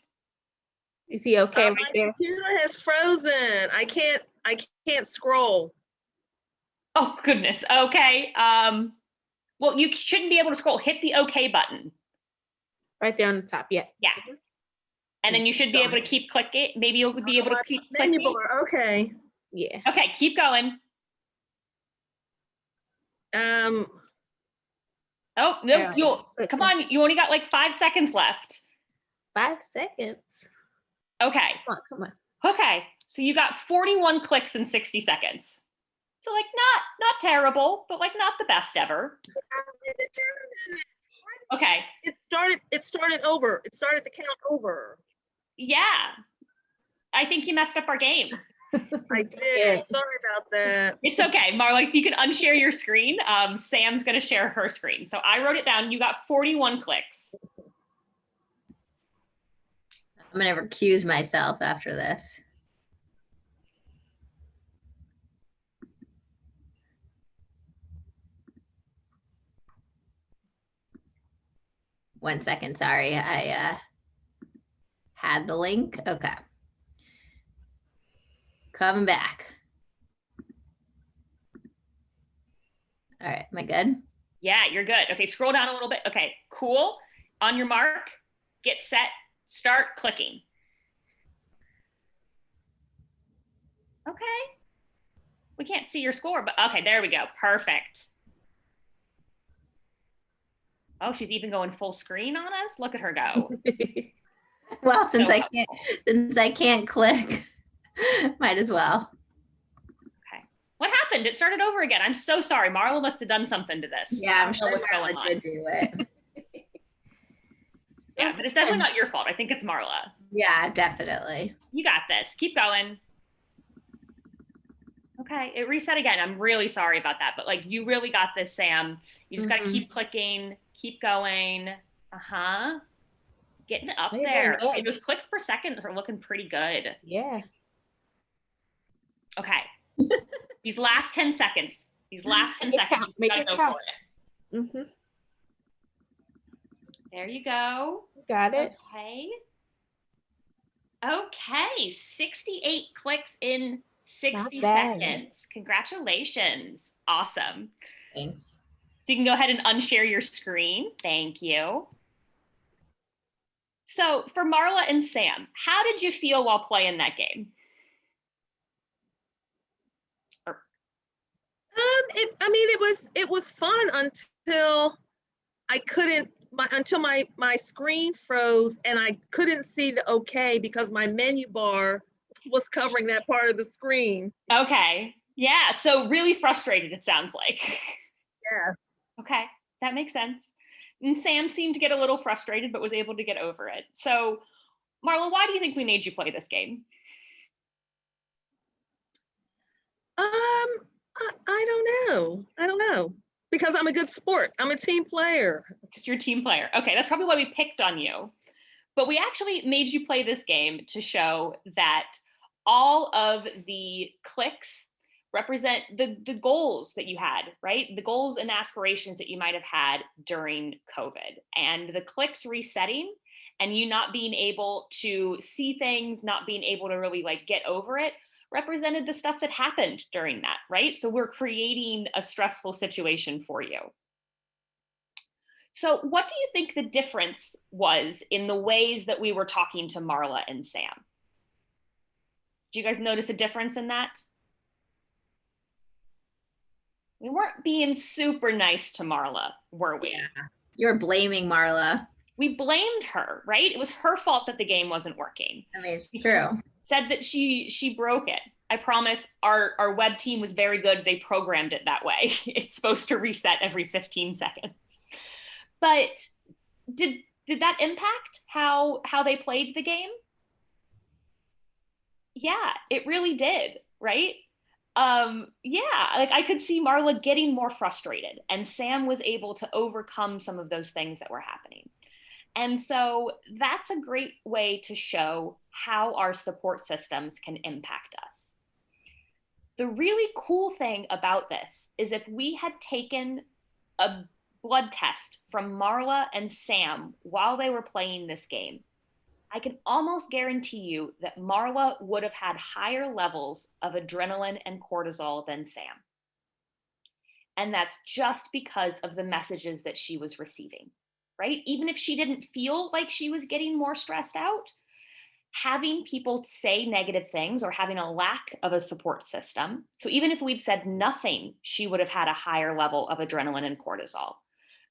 [SPEAKER 5] You see okay right
[SPEAKER 1] my
[SPEAKER 5] there?
[SPEAKER 1] computer has frozen. I can't scroll.
[SPEAKER 4] Oh, goodness. Okay. Well, you shouldn't be able to scroll. Hit the okay button.
[SPEAKER 5] Right there on the top, yeah.
[SPEAKER 4] Yeah. And then you should be able to keep clicking. Maybe you'll be able to keep
[SPEAKER 1] Menu
[SPEAKER 4] clicking.
[SPEAKER 1] bar, okay.
[SPEAKER 5] Yeah.
[SPEAKER 4] Okay, keep going. Oh, no,
[SPEAKER 5] Yeah.
[SPEAKER 4] come on. You only got like 5 seconds left.
[SPEAKER 5] 5 seconds.
[SPEAKER 4] Okay.
[SPEAKER 5] Come on.
[SPEAKER 4] Okay. So you got 41 clicks in 60 seconds. So like not terrible, but like not the best ever. Okay.
[SPEAKER 1] It started over. It started the count over.
[SPEAKER 4] Yeah. I think you messed up our game.
[SPEAKER 1] I did.
[SPEAKER 5] Yeah.
[SPEAKER 1] Sorry about that.
[SPEAKER 4] It's okay. Marla, if you can unshare your screen, Sam's going to share her screen. So I wrote it down. You got 41 clicks.
[SPEAKER 3] I'm going to recuse myself after this. One second, sorry. had the link. Okay. Coming back. All right, am I good?
[SPEAKER 4] Yeah, you're good. Okay, scroll down a little bit. Okay, cool. On your mark, get set, start clicking. Okay. We can't see your score, but okay, there we go. Perfect. Oh, she's even going full screen on us. Look at her go.
[SPEAKER 3] Well, since
[SPEAKER 4] So
[SPEAKER 3] I can't click, might as well.
[SPEAKER 4] Okay. What happened? It started over again. I'm so sorry. Marla must have done something to this.
[SPEAKER 3] Yeah, I'm sure
[SPEAKER 4] what's going
[SPEAKER 3] Marla
[SPEAKER 4] on.
[SPEAKER 3] did do it.
[SPEAKER 4] Yeah, but it's definitely not your fault. I think it's Marla.
[SPEAKER 3] Yeah, definitely.
[SPEAKER 4] You got this. Keep going. Okay, it reset again. I'm really sorry about that, but like you really got this, Sam. You just got to keep clicking, keep going. Getting up there. Okay, those clicks per second are looking pretty good.
[SPEAKER 5] Yeah.
[SPEAKER 4] Okay. These last 10 seconds. These last 10 seconds.
[SPEAKER 5] Make it count.
[SPEAKER 4] There you go.
[SPEAKER 5] Got it.
[SPEAKER 4] Okay. Okay. 68 clicks in 60 seconds. Congratulations. Awesome.
[SPEAKER 3] Thanks.
[SPEAKER 4] So you can go ahead and unshare your screen. Thank you. So for Marla and Sam, how did you feel while playing that game?
[SPEAKER 1] It was fun until I couldn't, until my screen froze and I couldn't see the okay because my menu bar was covering that part of the screen.
[SPEAKER 4] Okay. Yeah. So really frustrated, it sounds like.
[SPEAKER 1] Yes.
[SPEAKER 4] Okay. That makes sense. And Sam seemed to get a little frustrated, but was able to get over it. So Marla, why do you think we made you play this game?
[SPEAKER 1] I don't know. Because I'm a good sport. I'm a team player.
[SPEAKER 4] Because you're a team player. Okay, that's probably why we picked on you. But we actually made you play this game to show that all of the clicks represent the goals that you had, right? The goals and aspirations that you might have had during COVID. And the clicks resetting and you not being able to see things, not being able to really like get over it, represented the stuff that happened during that, right? So we're creating a stressful situation for you. So what do you think the difference was in the ways that we were talking to Marla and Sam? Do you guys notice a difference in that? We weren't being super nice to Marla, were we?
[SPEAKER 3] Yeah. You're blaming Marla.
[SPEAKER 4] We blamed her, right? It was her fault that the game wasn't working.
[SPEAKER 3] I mean, it's true.
[SPEAKER 4] Said that she broke it. I promise our web team was very good. They programmed it that way. It's supposed to reset every 15 seconds. But did that impact how they played the game? Yeah, it really did, right? Yeah, like I could see Marla getting more frustrated and Sam was able to overcome some of those things that were happening. And so that's a great way to show how our support systems can impact us. The really cool thing about this is if we had taken a blood test from Marla and Sam while they were playing this game, I can almost guarantee you that Marla would have had higher levels of adrenaline and cortisol than Sam. And that's just because of the messages that she was receiving, right? Even if she didn't feel like she was getting more stressed out, having people say negative things or having a lack of a support system. So even if we'd said nothing, she would have had a higher level of adrenaline and cortisol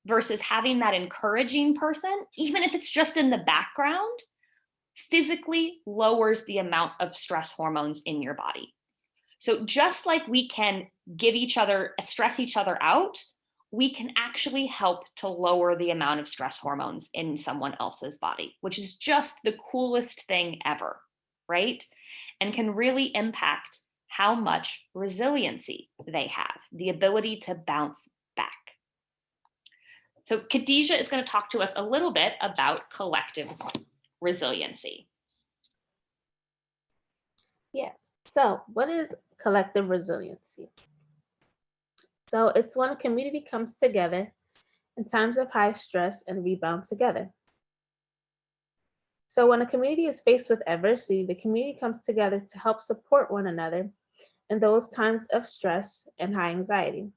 [SPEAKER 4] versus having that encouraging person, even if it's just in the background, physically lowers the amount of stress hormones in your body. So just like we can stress each other out, we can actually help to lower the amount of stress hormones in someone else's body, which is just the coolest thing ever, right? And can really impact how much resiliency they have, the ability to bounce back. So Khadijah is going to talk to us a little bit about collective resiliency.
[SPEAKER 5] Yeah. So what is collective resiliency? So it's when a community comes together in times of high stress and rebound together. So when a community is faced with adversity, the community comes together to help support one another in those times of stress and high anxiety.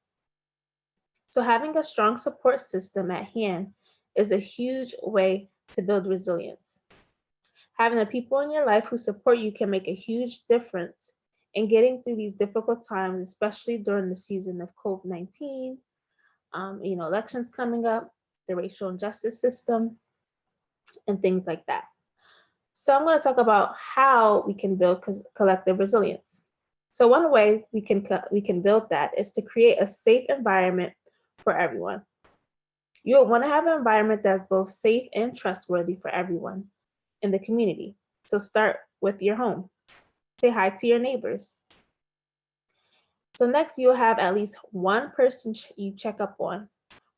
[SPEAKER 5] So having a strong support system at hand is a huge way to build resilience. Having the people in your life who support you can make a huge difference in getting through these difficult times, especially during the season of COVID-19, elections coming up, the racial injustice system, and things like that. So I'm going to talk about how we can build collective resilience. So one way we can build that is to create a safe environment for everyone. You'll want to have an environment that's both safe and trustworthy for everyone in the community. So start with your home. Say hi to your neighbors. So next, you'll have at least one person you check up on.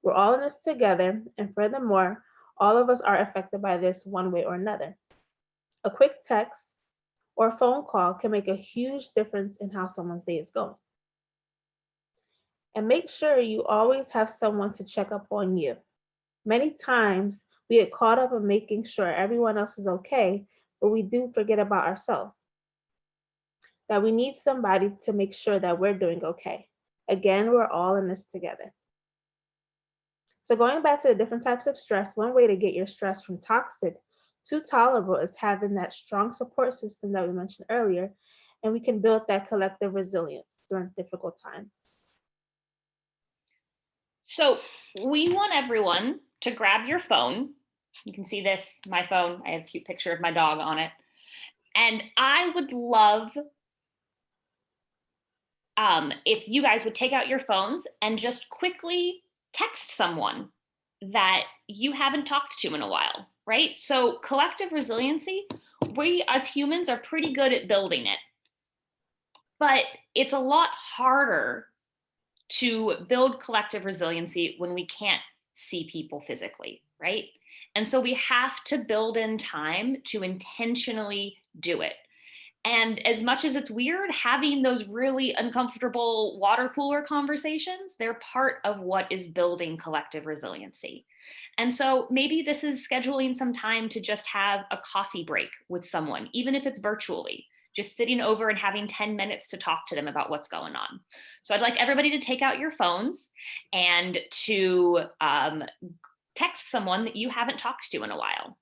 [SPEAKER 5] We're all in this together, and furthermore, all of us are affected by this one way or another. A quick text or a phone call can make a huge difference in how someone's day is going. And make sure you always have someone to check up on you. Many times we get caught up in making sure everyone else is okay, but we do forget about ourselves. That we need somebody to make sure that we're doing okay. Again, we're all in this together. So going back to the different types of stress, one way to get your stress from toxic to tolerable is having that strong support system that we mentioned earlier, and we can build that collective resilience during difficult times.
[SPEAKER 4] So we want everyone to grab your phone. You can see this, my phone. I have a cute picture of my dog on it. And I would love if you guys would take out your phones and just quickly text someone that you haven't talked to in a while, right? So collective resiliency, we as humans are pretty good at building it, but it's a lot harder to build collective resiliency when we can't see people physically, right? And so we have to build in time to intentionally do it. And as much as it's weird, having those really uncomfortable water cooler conversations, they're part of what is building collective resiliency. And so maybe this is scheduling some time to just have a coffee break with someone, even if it's virtually, just sitting over and having 10 minutes to talk to them about what's going on. So I'd like everybody to take out your phones and to text someone that you haven't talked to in a while.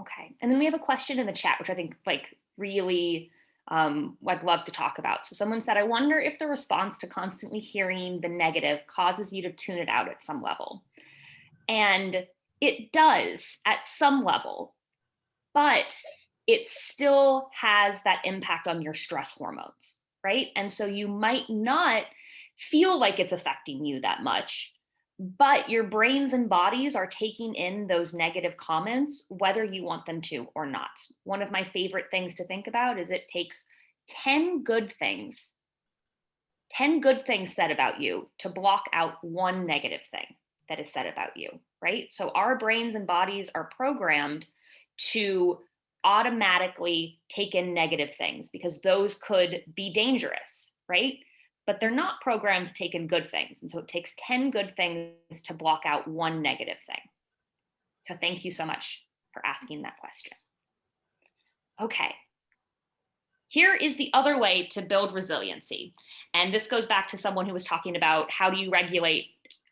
[SPEAKER 4] Okay, and then we have a question in the chat, which I think really I'd love to talk about. So someone said, I wonder if the response to constantly hearing the negative causes you to tune it out at some level. And it does at some level, but it still has that impact on your stress hormones, right? And so you might not feel like it's affecting you that much, but your brains and bodies are taking in those negative comments, whether you want them to or not. One of my favorite things to think about is it takes 10 good things said about you to block out one negative thing that is said about you, right? So our brains and bodies are programmed to automatically take in negative things because those could be dangerous, right? But they're not programmed to take in good things. And so it takes 10 good things to block out one negative thing. So thank you so much for asking that question. Okay. Here is the other way to build resiliency. And this goes back to someone who was talking about how do you regulate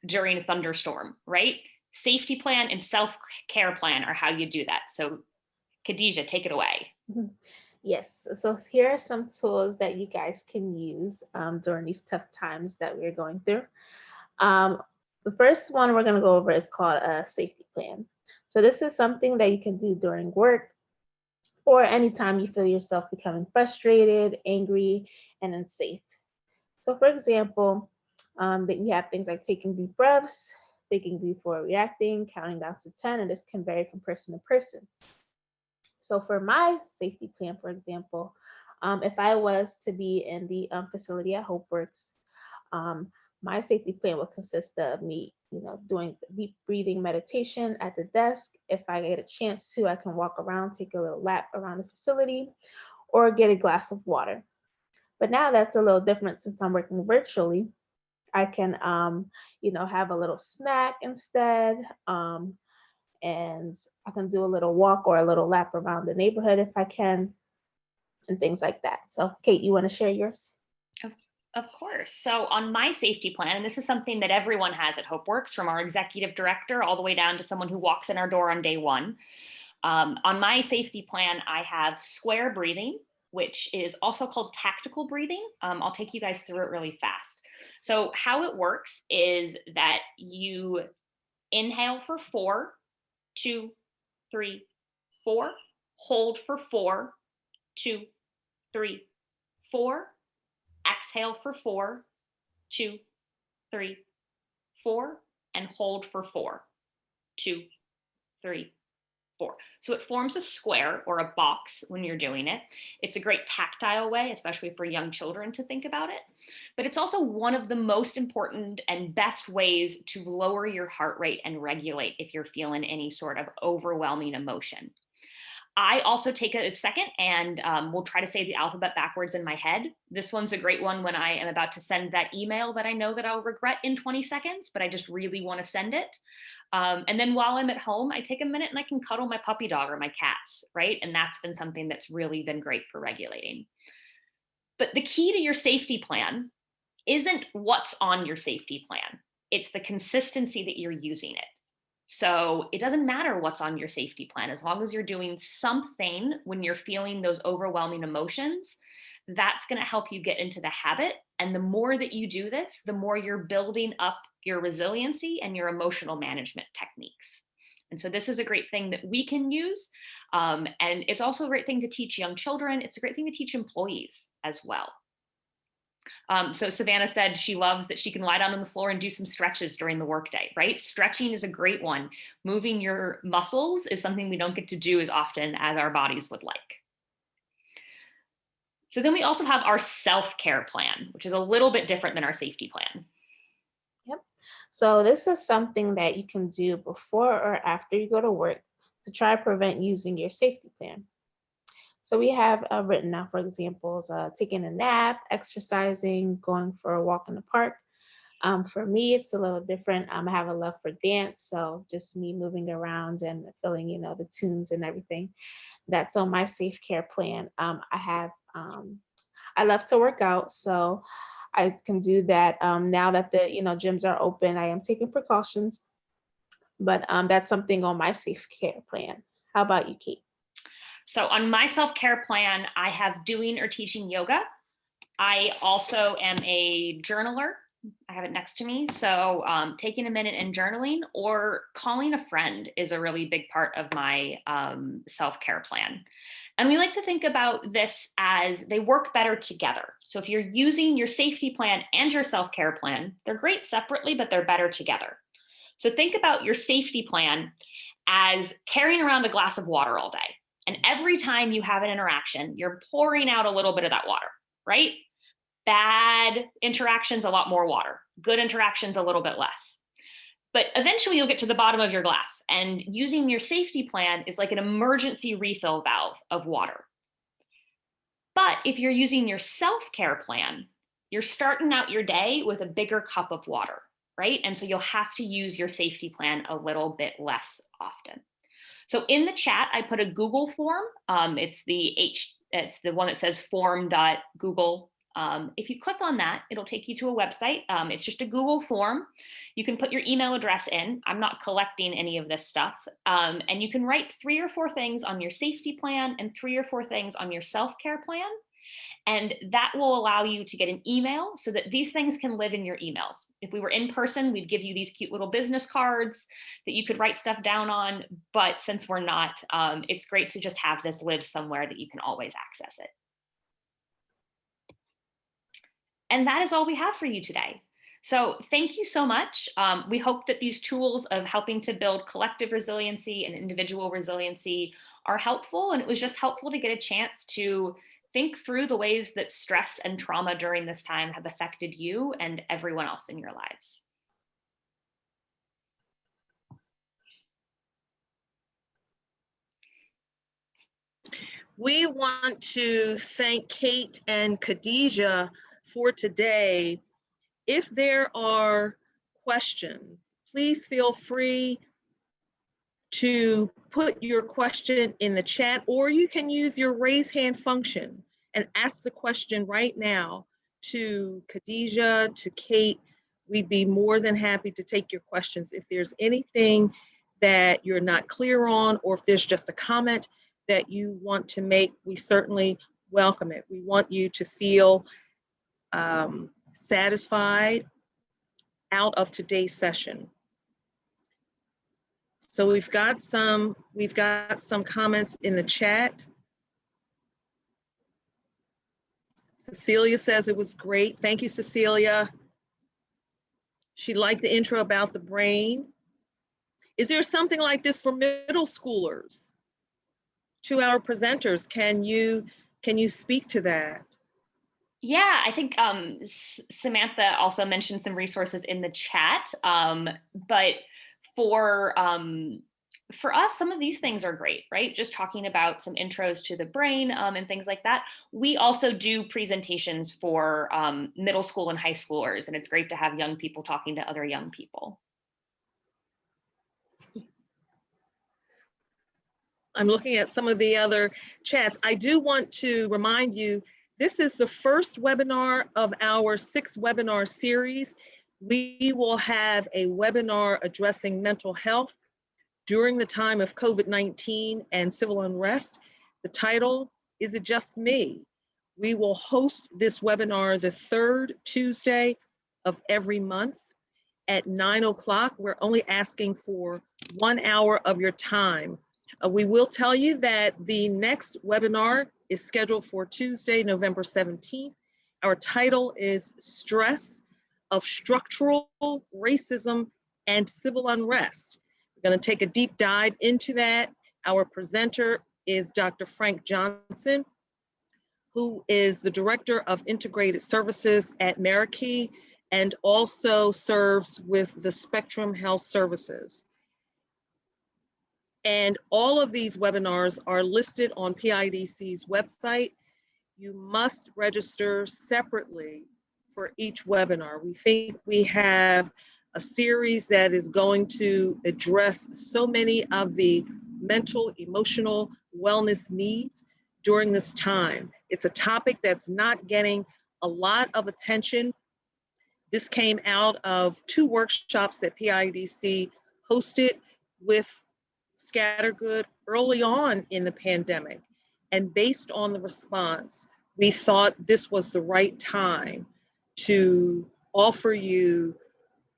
[SPEAKER 4] during a thunderstorm, right? Safety plan and self-care plan are how you do that. So Khadijah, take it away.
[SPEAKER 5] Yes, so here are some tools that you guys can use during these tough times that we're going through. The first one we're going to go over is called a safety plan. So this is something that you can do during work or anytime you feel yourself becoming frustrated, angry, and unsafe. So for example, that you have things like taking deep breaths, thinking before reacting, counting down to 10, and this can vary from person to person. So for my safety plan, for example, If I was to be in the facility at HopeWorks, my safety plan would consist of me, doing deep breathing meditation at the desk. If I get a chance to, I can walk around, take a little lap around the facility, or get a glass of water. But now that's a little different since I'm working virtually. I can, have a little snack instead, and I can do a little walk or a little lap around the neighborhood if I can, and things like that. So, Kate, you want to share yours?
[SPEAKER 4] Of course. So on my safety plan, and this is something that everyone has at HopeWorks, from our executive director all the way down to someone who walks in our door on day one. On my safety plan, I have square breathing, which is also called tactical breathing. I'll take you guys through it really fast. So how it works is that you inhale for 4, 2, 3, 4, hold for 4, 2, 3, 4, exhale for 4, 2, 3, 4, and hold for 4, 2, 3, 4. So it forms a square or a box when you're doing it. It's a great tactile way, especially for young children, to think about it. But it's also one of the most important and best ways to lower your heart rate and regulate if you're feeling any sort of overwhelming emotion. I also take a second and will try to say the alphabet backwards in my head. This one's a great one when I am about to send that email that I know that I'll regret in 20 seconds, but I just really want to send it. And then while I'm at home, I take a minute and I can cuddle my puppy dog or my cats, right? And that's been something that's really been great for regulating. But the key to your safety plan isn't what's on your safety plan. It's the consistency that you're using it. So it doesn't matter what's on your safety plan, as long as you're doing something when you're feeling those overwhelming emotions, that's going to help you get into the habit. And the more that you do this, the more you're building up your resiliency and your emotional management techniques. And so this is a great thing that we can use. And it's also a great thing to teach young children. It's a great thing to teach employees as well. So Savannah said she loves that she can lie down on the floor and do some stretches during the workday, right? Stretching is a great one. Moving your muscles is something we don't get to do as often as our bodies would like. So then we also have our self-care plan, which is a little bit different than our safety plan.
[SPEAKER 5] Yep. So this is something that you can do before or after you go to work to try to prevent using your safety plan. So we have written out, for examples, taking a nap, exercising, going for a walk in the park. For me, it's a little different. I have a love for dance, so just me moving around and feeling, the tunes and everything. That's on my safe care plan. I love to work out, so I can do that. Now that the gyms are open, I am taking precautions, but that's something on my safe care plan. How about you, Kate?
[SPEAKER 4] So on my self-care plan, I have doing or teaching yoga. I also am a journaler. I have it next to me. So taking a minute and journaling or calling a friend is a really big part of my self-care plan. And we like to think about this as they work better together. So if you're using your safety plan and your self-care plan, they're great separately, but they're better together. So think about your safety plan as carrying around a glass of water all day. And every time you have an interaction, you're pouring out a little bit of that water, right? Bad interactions, a lot more water. Good interactions, a little bit less. But eventually you'll get to the bottom of your glass, and using your safety plan is like an emergency refill valve of water. But if you're using your self-care plan, you're starting out your day with a bigger cup of water, right? And so you'll have to use your safety plan a little bit less often. So in the chat, I put a Google form. It's the one that says form.google. If you click on that, it'll take you to a website. It's just a Google form. You can put your email address in. I'm not collecting any of this stuff. And you can write 3 or 4 things on your safety plan and 3 or 4 things on your self-care plan. And that will allow you to get an email so that these things can live in your emails. If we were in person, we'd give you these cute little business cards that you could write stuff down on. But since we're not, it's great to just have this live somewhere that you can always access it. And that is all we have for you today. So thank you so much. We hope that these tools of helping to build collective resiliency and individual resiliency are helpful. And it was just helpful to get a chance to think through the ways that stress and trauma during this time have affected you and everyone else in your lives.
[SPEAKER 1] We want to thank Kate and Khadijah for today. If there are questions, please feel free to put your question in the chat, or you can use your raise hand function and ask the question right now to Khadijah, to Kate. We'd be more than happy to take your questions. If there's anything that you're not clear on, or if there's just a comment that you want to make, we certainly welcome it. We want you to feel satisfied out of today's session. So we've got some comments in the chat. Cecilia says it was great. Thank you, Cecilia. She liked the intro about the brain. Is there something like this for middle schoolers? 2-hour presenters, can you speak to that?
[SPEAKER 4] Yeah, I think Samantha also mentioned some resources in the chat, but for us, some of these things are great, right? Just talking about some intros to the brain and things like that. We also do presentations for middle school and high schoolers, and it's great to have young people talking to other young people.
[SPEAKER 1] I'm looking at some of the other chats. I do want to remind you, this is the first webinar of our 6-webinar series. We will have a webinar addressing mental health during the time of COVID-19 and civil unrest. The title, Is It Just Me? We will host this webinar the 3rd Tuesday of every month at 9 o'clock. We're only asking for 1 hour of your time. We will tell you that the next webinar is scheduled for Tuesday, November 17th. Our title is Stress of Structural Racism and Civil Unrest. We're going to take a deep dive into that. Our presenter is Dr. Frank Johnson, who is the Director of Integrated Services at Marikey and also serves with the Spectrum Health Services. And all of these webinars are listed on PIDC's website. You must register separately for each webinar. We think we have a series that is going to address so many of the mental, emotional wellness needs during this time. It's a topic that's not getting a lot of attention. This came out of 2 workshops that PIDC hosted with Scattergood early on in the pandemic. And based on the response, we thought this was the right time to offer you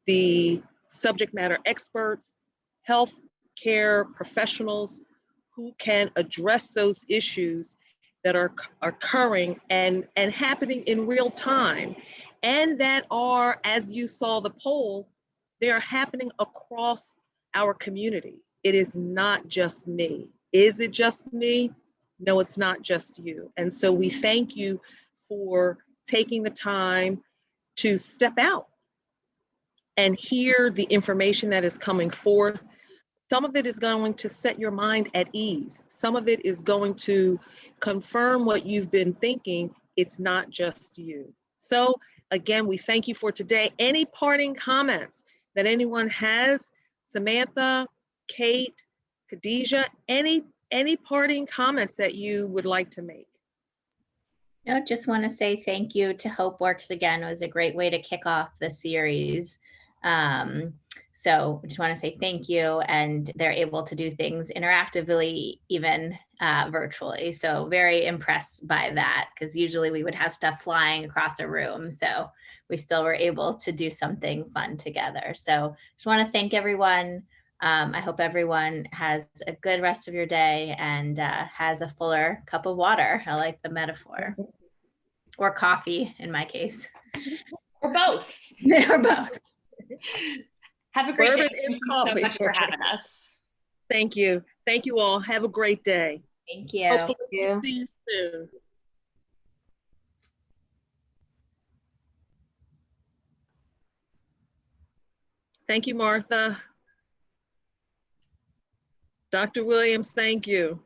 [SPEAKER 1] the subject matter experts, health care professionals who can address those issues that are occurring and happening in real time, and that are, as you saw the poll, they are happening across our community. It is not just me. Is it just me? No, it's not just you. And so we thank you for taking the time to step out and hear the information that is coming forth. Some of it is going to set your mind at ease. Some of it is going to confirm what you've been thinking. It's not just you. So again, we thank you for today. Any parting comments that anyone has? Samantha, Kate, Khadijah, any parting comments that you would like to make?
[SPEAKER 3] No, just want to say thank you to HopeWorks again. It was a great way to kick off the series. So I just want to say thank you, and they're able to do things interactively, even virtually. So very impressed by that, because usually we would have stuff flying across a room. So we still were able to do something fun together. So just want to thank everyone. I hope everyone has a good rest of your day and has a fuller cup of water. I like the metaphor. Or coffee in my case.
[SPEAKER 4] Or both.
[SPEAKER 3] Or both.
[SPEAKER 4] Have a great
[SPEAKER 1] Bourbon
[SPEAKER 4] day.
[SPEAKER 1] and
[SPEAKER 4] Thank you
[SPEAKER 1] coffee.
[SPEAKER 4] so much for having us.
[SPEAKER 1] Thank you. Thank you all. Have a great day.
[SPEAKER 3] Thank you.
[SPEAKER 1] Hopefully we'll see you soon. Thank you, Martha. Dr. Williams, thank you.